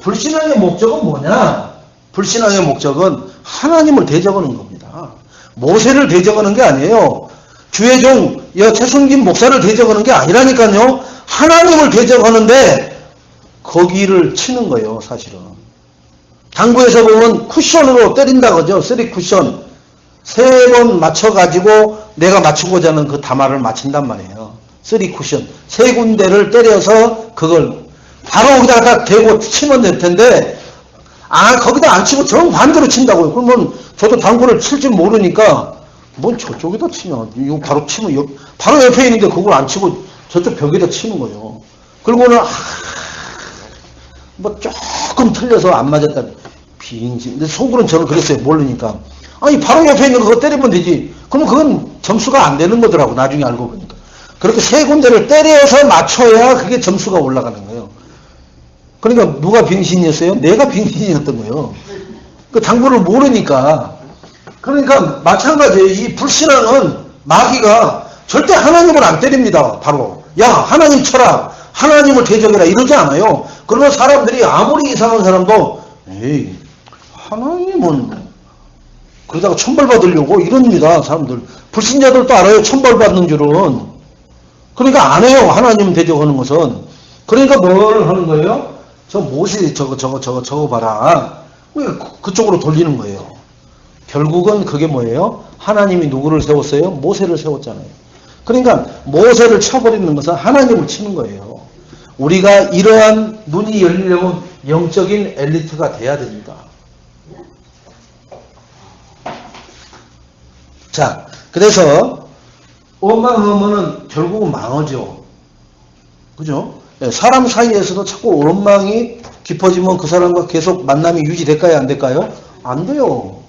불신앙의 목적은 뭐냐? 불신앙의 목적은 하나님을 대적하는 겁니다. 모세를 대적하는 게 아니에요. 주의 종 최승진 목사를 대적하는 게 아니라니까요. 하나님을 대적하는데 거기를 치는 거예요, 사실은. 당구에서 보면 쿠션으로 때린다 그러죠. 3쿠션. 3번 맞춰가지고 내가 맞추고자 하는 그 다마를 맞힌단 말이에요. 3쿠션. 3군데를 때려서 그걸 바로 거기다가 대고 치면 될 텐데, 거기다 안 치고 정반대로 친다고요. 그러면 저도 당구를 칠 줄 모르니까, 뭔 저쪽에다 치냐. 이거 바로 치면, 바로 옆에 있는데 그걸 안 치고 저쪽 벽에다 치는 거예요. 그리고는, 뭐 조금 틀려서 안 맞았다. 빙지. 근데 속으로는 저는 그랬어요. 모르니까. 아니, 바로 옆에 있는 거 그거 때리면 되지. 그러면 그건 점수가 안 되는 거더라고. 나중에 알고 보니까. 그렇게 3군데를 때려서 맞춰야 그게 점수가 올라가는 거예요. 그러니까 누가 빙신이었어요? 내가 빙신이었던 거예요. 그 당구를 모르니까. 그러니까 마찬가지예요. 이 불신앙은 마귀가 절대 하나님을 안 때립니다. 바로. 야, 하나님 쳐라. 하나님을 대적해라. 이러지 않아요. 그러면 사람들이 아무리 이상한 사람도 에이, 하나님은 그러다가 천벌 받으려고 이럽니다. 사람들. 불신자들도 알아요. 천벌 받는 줄은. 그러니까 안 해요. 하나님 대적하는 것은. 그러니까 뭘 하는 거예요? 저 모세 저거 봐라. 그쪽으로 돌리는 거예요. 결국은 그게 뭐예요? 하나님이 누구를 세웠어요? 모세를 세웠잖아요. 그러니까 모세를 쳐버리는 것은 하나님을 치는 거예요. 우리가 이러한 눈이 열리려면 영적인 엘리트가 돼야 됩니다. 자, 그래서 원망하면은 결국은 망하죠. 그죠? 사람 사이에서도 자꾸 원망이 깊어지면 그 사람과 계속 만남이 유지될까요? 안 될까요? 안 돼요.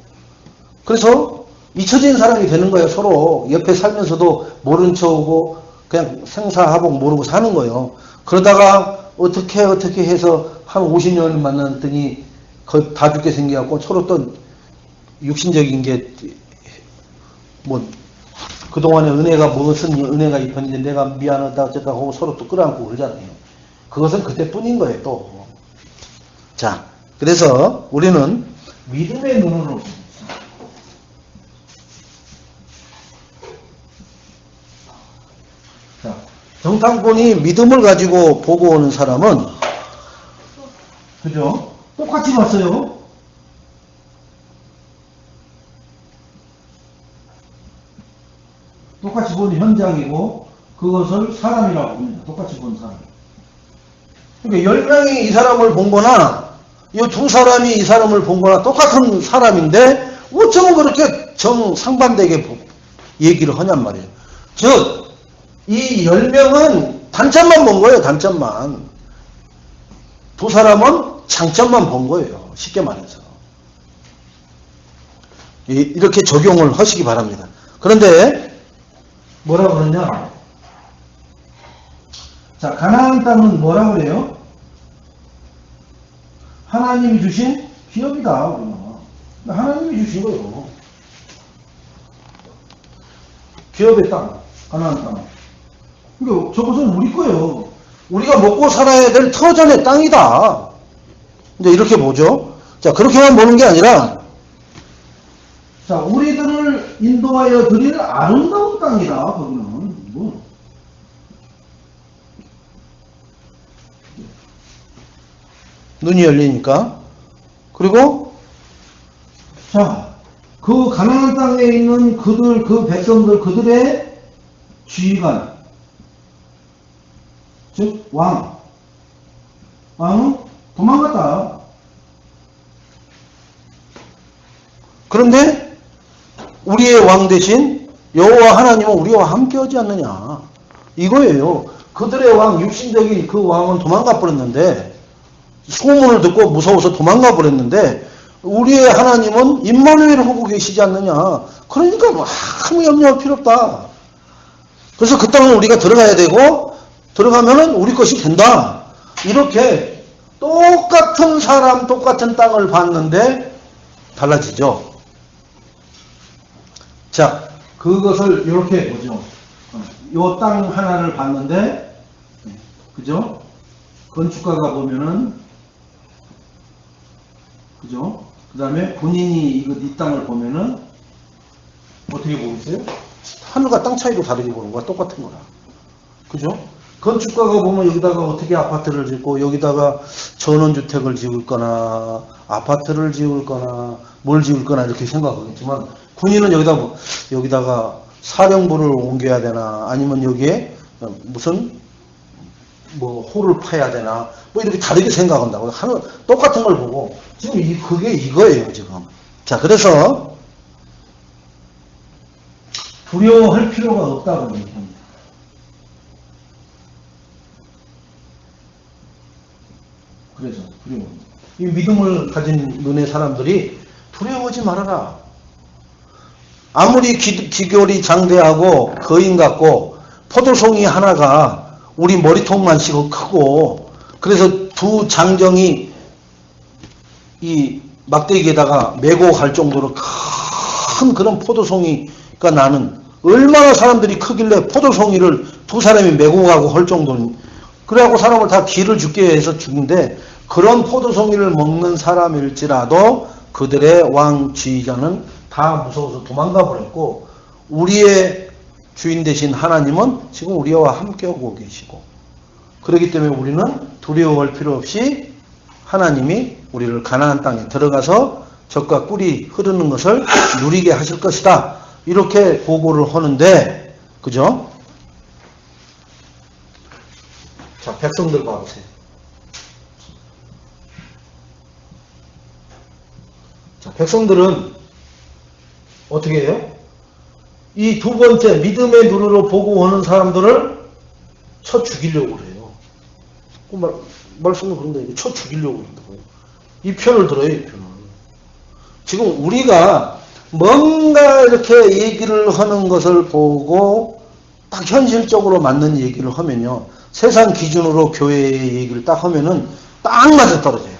그래서 잊혀진 사람이 되는 거예요. 서로 옆에 살면서도 모른 척하고 그냥 생사하복 모르고 사는 거예요. 그러다가 어떻게 해서 한 50년을 만났더니 거의 다 죽게 생겨갖고 서로 또 육신적인 게 뭐 그동안의 은혜가 무슨 은혜가 있었는데 내가 미안하다 어쨌다 하고 서로 또 끌어안고 그러잖아요. 그것은 그때뿐인 거예요. 또. 자, 그래서 우리는 믿음의 눈으로 자, 정탐꾼이 믿음을 가지고 보고 오는 사람은 그죠? 똑같이 봤어요. 똑같이 본 현장이고 그것을 사람이라고 봅니다. 똑같이 본 사람. 그러니까 10명이 이 사람을 본 거나 이 두 사람이 이 사람을 본 거나 똑같은 사람인데 어쩌면 그렇게 정상반되게 얘기를 하냔 말이에요. 즉, 이 10명은 단점만 본 거예요. 단점만. 두 사람은 장점만 본 거예요. 쉽게 말해서. 이렇게 적용을 하시기 바랍니다. 그런데 뭐라 그러냐? 자, 가나안 땅은 뭐라 그래요? 하나님이 주신 기업이다. 하나님이 주신 거예요. 기업의 땅, 가나안 땅. 그러니까 저것은 우리 거예요. 우리가 먹고 살아야 될 터전의 땅이다. 이제 이렇게 보죠. 자, 그렇게만 보는 게 아니라, 자, 우리들을 인도하여 드릴 아름다운 땅이다. 거기는 뭐. 눈이 열리니까. 그리고 자, 그 가나안 땅에 있는 그들, 그 백성들, 그들의 지휘관, 즉 왕은 도망갔다. 그런데 우리의 왕 대신 여호와 하나님은 우리와 함께하지 않느냐, 이거예요. 그들의 왕, 육신적인 그 왕은 도망가 버렸는데, 소문을 듣고 무서워서 도망가 버렸는데, 우리의 하나님은 임마누엘을 하고 계시지 않느냐. 그러니까 뭐 아무 염려할 필요 없다. 그래서 그 땅은 우리가 들어가야 되고, 들어가면은 우리 것이 된다. 이렇게 똑같은 사람, 똑같은 땅을 봤는데 달라지죠. 자, 그것을 이렇게 보죠. 요 땅 하나를 봤는데, 그죠? 건축가가 보면은, 그죠? 그 다음에 본인이 이 땅을 보면은, 어떻게 보겠어요? 하늘과 땅 차이도 다르게 보는 거야. 똑같은 거라. 그죠? 건축가가 보면 여기다가 어떻게 아파트를 짓고, 여기다가 전원주택을 지을 거나, 아파트를 지을 거나, 뭘 지을 거나, 이렇게 생각하겠지만, 군인은 여기다가 사령부를 옮겨야 되나, 아니면 여기에 무슨 홀을 파야 되나, 뭐 이렇게 다르게 생각한다고. 똑같은 걸 보고 지금 그게 이거예요 지금. 자, 그래서 두려워할 필요가 없다고 얘기합니다. 그래서 두려워. 이 믿음을 가진 눈의 사람들이 두려워하지 말아라. 아무리 기교리 장대하고 거인 같고 포도송이 하나가 우리 머리통만치고 크고, 그래서 두 장정이 이 막대기에다가 메고 갈 정도로 큰 그런 포도송이가 나는, 얼마나 사람들이 크길래 포도송이를 두 사람이 메고 가고 할 정도는, 그래갖고 사람을 다 기를 죽게 해서 죽는데, 그런 포도송이를 먹는 사람일지라도 그들의 왕 지휘자는 다 무서워서 도망가 버렸고, 우리의 주인 되신 하나님은 지금 우리와 함께하고 계시고, 그렇기 때문에 우리는 두려워할 필요 없이 하나님이 우리를 가나안 땅에 들어가서 젖과 꿀이 흐르는 것을 누리게 하실 것이다. 이렇게 보고를 하는데, 그죠? 자, 백성들 봐보세요. 백성들은 어떻게 해요? 이 두 번째 믿음의 눈으로 보고 오는 사람들을 쳐 죽이려고 그래요. 말씀은 그런데 쳐 죽이려고 그런다고요. 이 편을 들어요, 이 편을. 지금 우리가 뭔가 이렇게 얘기를 하는 것을 보고 딱 현실적으로 맞는 얘기를 하면요. 세상 기준으로 교회의 얘기를 딱 하면은 딱 맞아 떨어져요.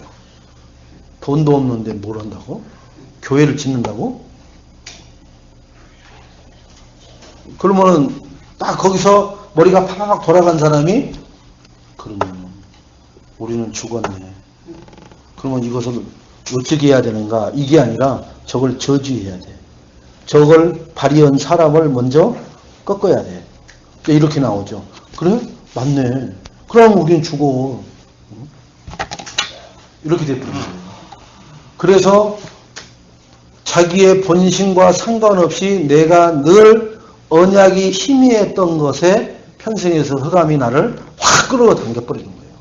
돈도 없는데 뭘 한다고? 교회를 짓는다고? 그러면은 딱 거기서 머리가 팍 돌아간 사람이 그러면 우리는 죽었네. 그러면 이것을 어떻게 해야 되는가? 이게 아니라 저걸 저주해야 돼. 저걸 발의한 사람을 먼저 꺾어야 돼. 이렇게 나오죠. 그래? 맞네. 그럼 우린 죽어. 이렇게 돼버린 거예요. 그래서 자기의 본심과 상관없이 내가 늘 언약이 희미했던 것에 편승해서 흑암이 나를 확 끌어당겨버리는 거예요.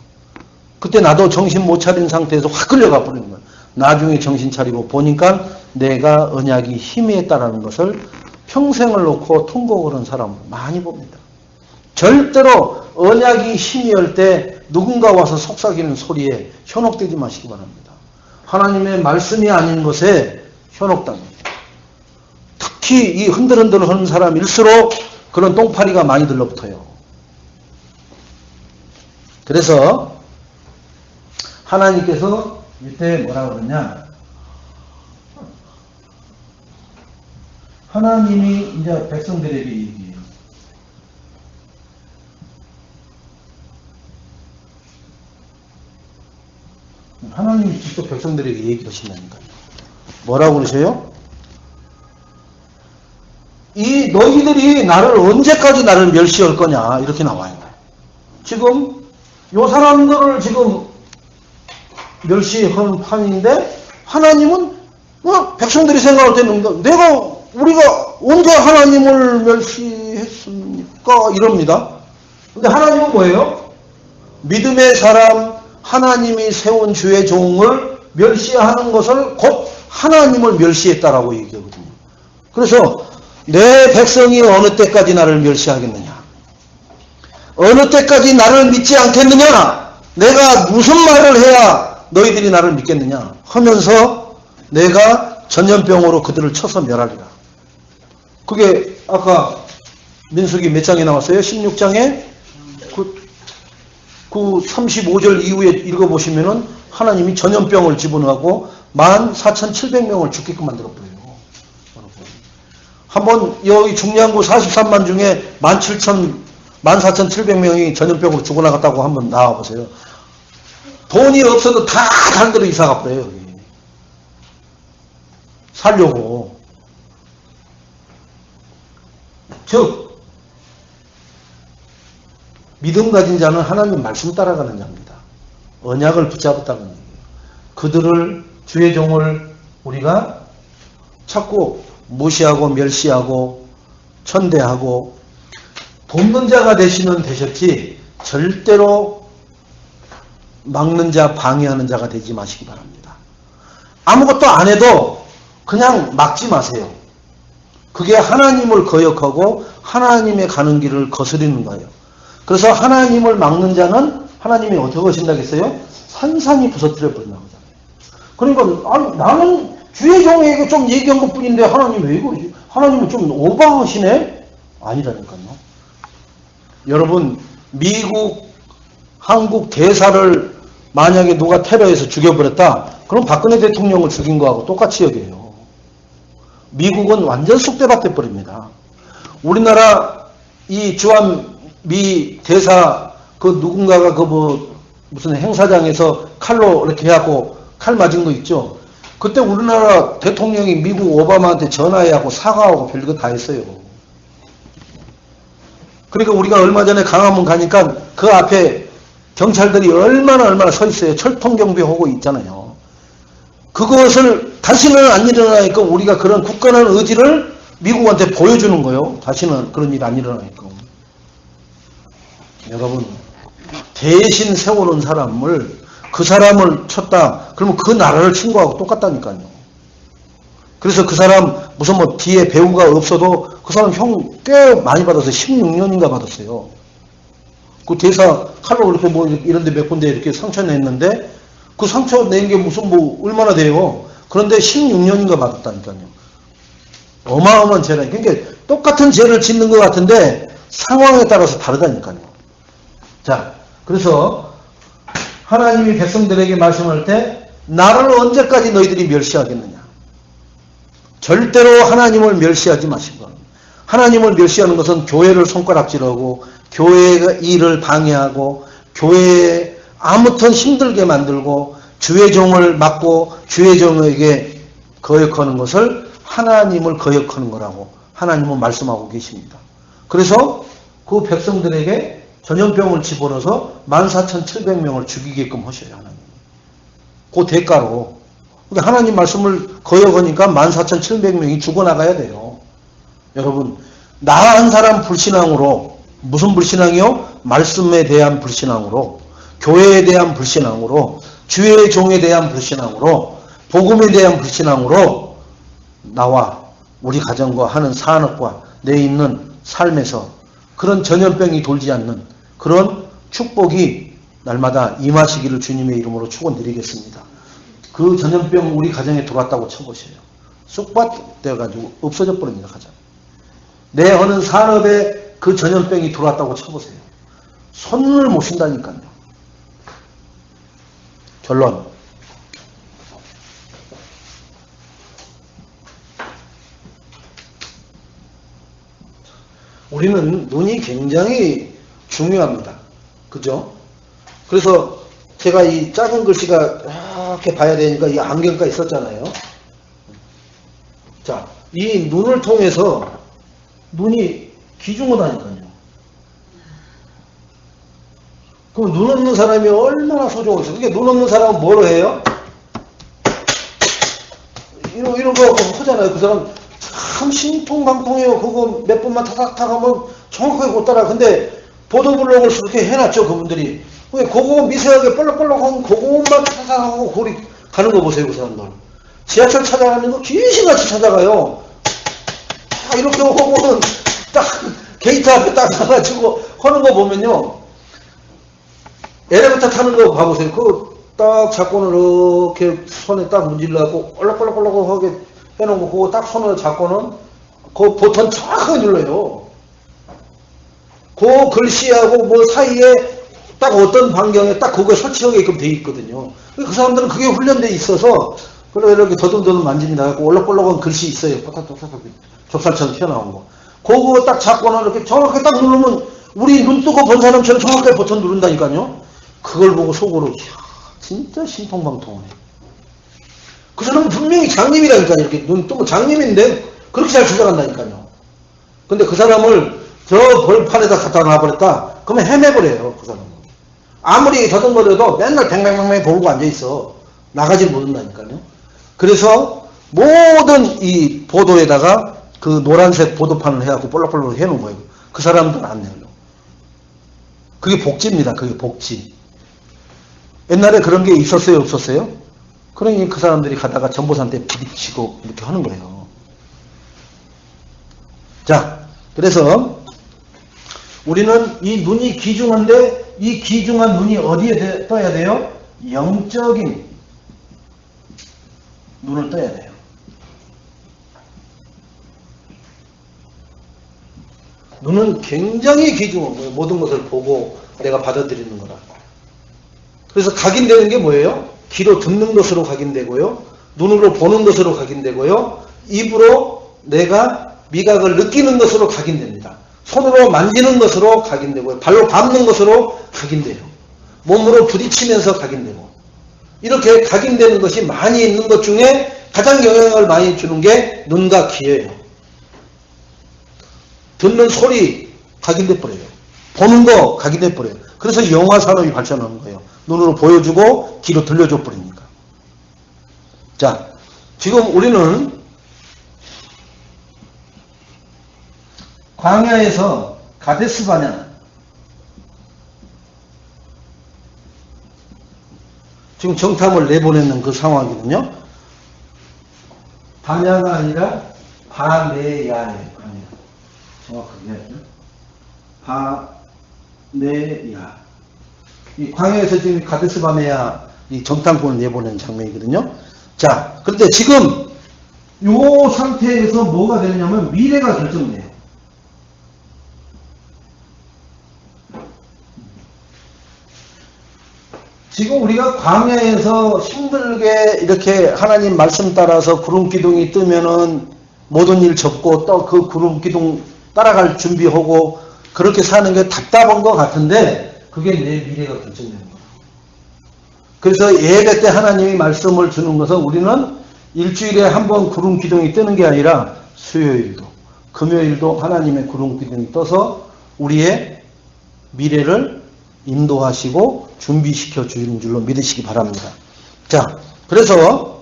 그때 나도 정신 못 차린 상태에서 확 끌려가 버리는 거예요. 나중에 정신 차리고 보니까 내가 언약이 희미했다라는 것을 평생을 놓고 통곡을 한 사람 많이 봅니다. 절대로 언약이 희미할 때 누군가 와서 속삭이는 소리에 현혹되지 마시기 바랍니다. 하나님의 말씀이 아닌 것에 현혹당합니다. 특히 이 흔들흔들 하는 사람일수록 그런 똥파리가 많이 들러붙어요. 그래서 하나님께서 이때 뭐라 그러냐? 하나님이 이제 백성들에게 얘기해요. 하나님이 직접 백성들에게 얘기하신다니까요. 뭐라고 그러세요? 이 너희들이 나를 언제까지 나를 멸시할 거냐 이렇게 나와요. 지금 요 사람들을 지금 멸시한 판인데 하나님은 백성들이 생각할 때는 우리가 언제 하나님을 멸시했습니까? 이럽니다. 근데 하나님은 뭐예요? 믿음의 사람 하나님이 세운 주의 종을 멸시하는 것을 곧 하나님을 멸시했다라고 얘기하거든요. 그래서 내 백성이 어느 때까지 나를 멸시하겠느냐? 어느 때까지 나를 믿지 않겠느냐? 내가 무슨 말을 해야 너희들이 나를 믿겠느냐? 하면서 내가 전염병으로 그들을 쳐서 멸하리라. 그게 아까 민수기 몇 장에 나왔어요? 16장에 그 35절 이후에 읽어보시면은 하나님이 전염병을 집어넣고 14,700명을 죽게끔 만들어버려요. 한번 여기 중량구 43만 중에 14,700명이 전염병으로 죽어나갔다고 한번 나와보세요. 돈이 없어도 다 다른 데로 이사 가버려요. 여기. 살려고. 즉 믿음 가진 자는 하나님 말씀 따라가는 자입니다. 언약을 붙잡았다는 얘기예요. 그들을 주의 종을 우리가 자꾸 무시하고 멸시하고 천대하고 돕는 자가 되시면 되셨지 절대로 막는 자 방해하는 자가 되지 마시기 바랍니다. 아무것도 안 해도 그냥 막지 마세요. 그게 하나님을 거역하고 하나님의 가는 길을 거스리는 거예요. 그래서 하나님을 막는 자는 하나님이 어떻게 하신다고 했어요? 산산이 부서뜨려 버린다고 하잖아요. 그러니까 나는 주의 종에게 좀 얘기한 것뿐인데 하나님 왜 그러지? 하나님은 좀 오버하시네? 아니라니까요. 여러분 미국, 한국 대사를 만약에 누가 테러해서 죽여버렸다. 그럼 박근혜 대통령을 죽인 거하고 똑같이 여겨요. 미국은 완전 쑥대밭 돼버립니다. 우리나라 이 주한미 대사 그 누군가가 무슨 행사장에서 칼로 이렇게 해갖고 칼 맞은 거 있죠. 그때 우리나라 대통령이 미국 오바마한테 전화해갖고 사과하고 별거 다 했어요. 그러니까 우리가 얼마 전에 강화문 가니까 그 앞에 경찰들이 얼마나 서 있어요. 철통경비 하고 있잖아요. 그것을 다시는 안 일어나니까 우리가 그런 굳건한 의지를 미국한테 보여주는 거예요. 다시는 그런 일 안 일어나니까. 여러분 대신 세워놓은 사람을 그 사람을 쳤다. 그러면 그 나라를 친 거하고 똑같다니까요. 그래서 그 사람 무슨 뭐 뒤에 배우가 없어도 그 사람 형 꽤 많이 받았어요. 16년인가 받았어요. 그 대사 칼로 이렇게 뭐 이런데 몇 군데 이렇게 상처 냈는데 그 상처 낸 게 무슨 뭐 얼마나 돼요. 그런데 16년인가 받았다니까요. 어마어마한 죄라. 그러니까 똑같은 죄를 짓는 것 같은데 상황에 따라서 다르다니까요. 자, 그래서 하나님이 백성들에게 말씀할 때 나를 언제까지 너희들이 멸시하겠느냐. 절대로 하나님을 멸시하지 마시고, 하나님을 멸시하는 것은 교회를 손가락질하고 교회의 일을 방해하고 교회에 아무튼 힘들게 만들고 주의 종을 막고 주의 종에게 거역하는 것을 하나님을 거역하는 거라고 하나님은 말씀하고 계십니다. 그래서 그 백성들에게 전염병을 집어넣어서 14,700명을 죽이게끔 하셔요. 하나님. 그 대가로. 그러니까 하나님 말씀을 거역하니까 14,700명이 죽어나가야 돼요. 여러분, 나 한 사람 불신앙으로, 무슨 불신앙이요? 말씀에 대한 불신앙으로, 교회에 대한 불신앙으로, 주의 종에 대한 불신앙으로, 복음에 대한 불신앙으로 나와 우리 가정과 하는 산업과 내 있는 삶에서 그런 전염병이 돌지 않는 그런 축복이 날마다 임하시기를 주님의 이름으로 축원드리겠습니다. 그 전염병 우리 가정에 들어왔다고 쳐보세요. 쑥밭 되어가지고 없어져 버립니다. 가정. 내 하는 산업에 그 전염병이 들어왔다고 쳐보세요. 손을 못 쉰다니까요. 결론. 우리는 눈이 굉장히 중요합니다. 그죠? 그래서 제가 이 작은 글씨가 이렇게 봐야 되니까 이 안경가 있었잖아요. 자, 이 눈을 통해서 눈이 귀중하다니까요. 그럼 눈 없는 사람이 얼마나 소중하겠어요. 그러니까 눈 없는 사람은 뭐로 해요? 이런 거 하잖아요. 그 사람 참 신통방통해요. 그거 몇 번만 타닥타닥 하면 정확하게 못 따라. 근데 보도블록을 그렇게 해놨죠. 그분들이. 그거 미세하게 볼록볼록한 그것만 타닥타닥하고 거리 가는 거 보세요. 그 사람들. 지하철 찾아가는 거 귀신같이 찾아가요. 딱 이렇게 오면 딱 게이트 앞에 딱 나가지고 하는 거 보면요. 엘리베이터 타는 거 봐보세요. 그거 딱 잡고는 이렇게 손에 딱 문질러갖고 얼럭얼럭얼럭하게 해놓고 그거 딱 손으로 잡고는 그 버튼 정확하게 눌러요. 그 글씨하고 뭐 사이에 딱 어떤 반경에 딱 그거 설치하게끔 돼 있거든요. 그 사람들은 그게 훈련돼 있어서 이렇게 더듬더듬 만집니다. 얼럭얼럭한 글씨 있어요. 좁쌀처럼 튀어나온 거. 그거 딱 잡고는 이렇게 정확하게 딱 누르면 우리 눈 뜨고 본 사람처럼 정확하게 버튼 누른다니까요. 그걸 보고 속으로 진짜 신통방통해. 그 사람은 분명히 장님이라니까요. 이렇게 눈 뜨면 장님인데 그렇게 잘 찾아간다니까요. 근데 그 사람을 저 벌판에다 갖다 놔버렸다. 그러면 헤매버려요. 그 사람은. 아무리 더듬거려도 맨날 뱅뱅뱅뱅 보고 앉아있어. 나가지 못한다니까요. 그래서 모든 이 보도에다가 그 노란색 보도판을 해갖고 볼록볼록 해놓은 거예요. 그 사람들은 안 내요. 그게 복지입니다. 그게 복지. 옛날에 그런 게 있었어요? 없었어요? 그러니 그 사람들이 가다가 전보사한테 부딪히고 이렇게 하는 거예요. 자, 그래서 우리는 이 눈이 귀중한데 이 귀중한 눈이 어디에 떠야 돼요? 영적인 눈을 떠야 돼요. 눈은 굉장히 귀중한 거예요. 모든 것을 보고 내가 받아들이는 거라. 그래서 각인되는 게 뭐예요? 귀로 듣는 것으로 각인되고요. 눈으로 보는 것으로 각인되고요. 입으로 내가 미각을 느끼는 것으로 각인됩니다. 손으로 만지는 것으로 각인되고요. 발로 밟는 것으로 각인돼요. 몸으로 부딪히면서 각인되고. 이렇게 각인되는 것이 많이 있는 것 중에 가장 영향을 많이 주는 게 눈과 귀예요. 듣는 소리 각인돼 버려요. 보는 거 각인돼 버려요. 그래서 영화 산업이 발전하는 거예요. 눈으로 보여주고 귀로 들려줘 버리니까. 자, 지금 우리는 광야에서 가데스 바냐, 지금 정탐을 내보내는 그 상황이거든요. 반야가 아니라 바네야예요. 정확하게 해야죠. 바네야. 이 광야에서 지금 가데스 바네야 이 정탐꾼을 내보내는 장면이거든요. 자, 그런데 지금 요 상태에서 뭐가 되느냐면 미래가 결정돼요. 지금 우리가 광야에서 힘들게 이렇게 하나님 말씀 따라서 구름 기둥이 뜨면은 모든 일 접고 또 그 구름 기둥 따라갈 준비하고 그렇게 사는 게 답답한 것 같은데 그게 내 미래가 결정되는 거예요. 그래서 예배 때 하나님이 말씀을 주는 것은 우리는 일주일에 한 번 구름 기둥이 뜨는 게 아니라 수요일도 금요일도 하나님의 구름 기둥이 떠서 우리의 미래를 인도하시고 준비시켜 주는 줄로 믿으시기 바랍니다. 자, 그래서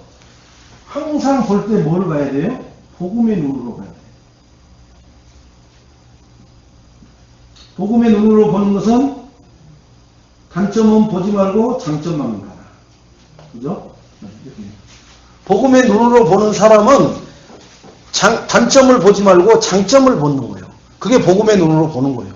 항상 볼 때 뭘 봐야 돼요? 복음의 눈으로 봐야 돼요. 복음의 눈으로 보는 것은 단점은 보지 말고 장점만 봐라. 그죠? 복음의 눈으로 보는 사람은 단점을 보지 말고 장점을 보는 거예요. 그게 복음의 눈으로 보는 거예요.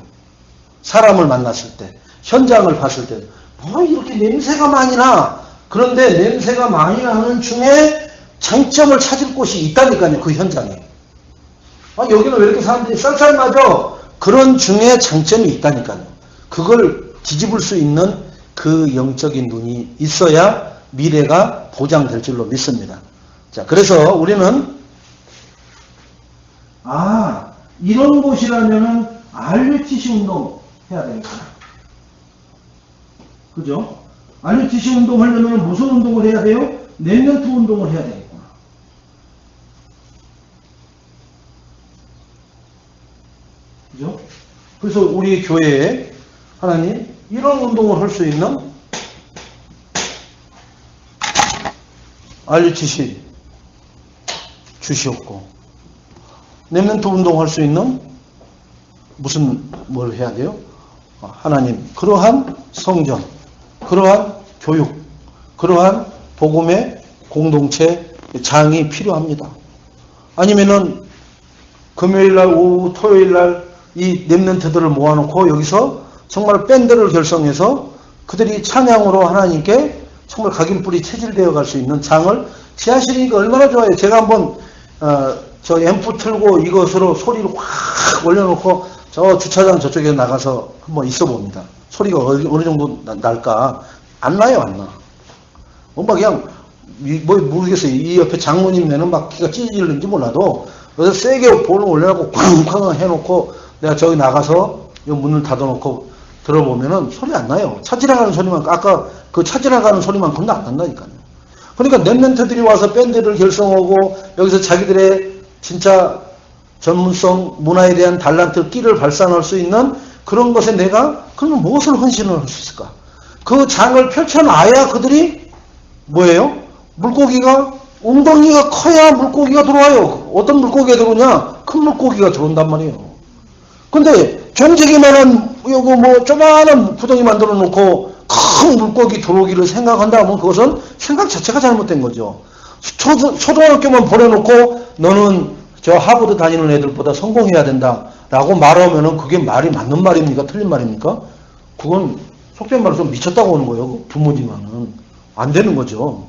사람을 만났을 때, 현장을 봤을 때, 뭐 이렇게 냄새가 많이 나. 그런데 냄새가 많이 나는 중에 장점을 찾을 곳이 있다니까요. 그 현장에. 아, 여기는 왜 이렇게 사람들이 쌀쌀맞아? 그런 중에 장점이 있다니까요. 그걸 뒤집을 수 있는 그 영적인 눈이 있어야 미래가 보장될 줄로 믿습니다. 자, 그래서 우리는 이런 곳이라면은 RUTC 운동 해야 되겠구나. 그죠? RUTC 운동 하려면 무슨 운동을 해야 돼요? 랩런트 운동을 해야 되겠구나. 그죠? 그래서 우리 교회에 하나님 이런 운동을 할 수 있는 RUTC 주시옵고 랩런트 운동할 수 있는 뭘 해야 돼요? 하나님 그러한 성전, 그러한 교육, 그러한 복음의 공동체 장이 필요합니다. 아니면은 금요일날 오후 토요일날 이 랩런트들을 모아놓고 여기서 정말 밴드를 결성해서 그들이 찬양으로 하나님께 정말 각인뿔이 체질되어 갈 수 있는 장을 지하실이니까 얼마나 좋아요. 제가 한번 저 앰프 틀고 이것으로 소리를 확 올려놓고 저 주차장 저쪽에 나가서 한번 있어 봅니다. 소리가 어느 정도 날까? 안 나요, 안 나. 뭔가 그냥 뭐 모르겠어요. 이 옆에 장모님네는 막 기가 찢어지는지 몰라도 그래서 세게 볼을 올려놓고 쾅쾅 해놓고 내가 저기 나가서 이 문을 닫아놓고 들어보면은 소리 안 나요. 찾으러 소리만 아까 그 찾으러 가는 소리만큼도 안 난다니까요. 그러니까 랩런트들이 와서 밴드를 결성하고 여기서 자기들의 진짜 전문성, 문화에 대한 달란트, 끼를 발산할 수 있는 그런 것에 내가 그러면 무엇을 헌신을 할 수 있을까? 그 장을 펼쳐놔야 그들이 뭐예요? 물고기가 웅덩이가 커야 물고기가 들어와요. 어떤 물고기가 들어오냐? 큰 물고기가 들어온단 말이에요. 근데 경제기만한 요거 뭐 조그마한 구덩이 만들어 놓고 큰 물고기 들어오기를 생각한다 하면 그것은 생각 자체가 잘못된 거죠. 초등학교만 보내놓고 너는 저 하버드 다니는 애들보다 성공해야 된다 라고 말하면은 그게 말이 맞는 말입니까? 틀린 말입니까? 그건 속된 말로 좀 미쳤다고 하는 거예요. 부모님은 안 되는 거죠.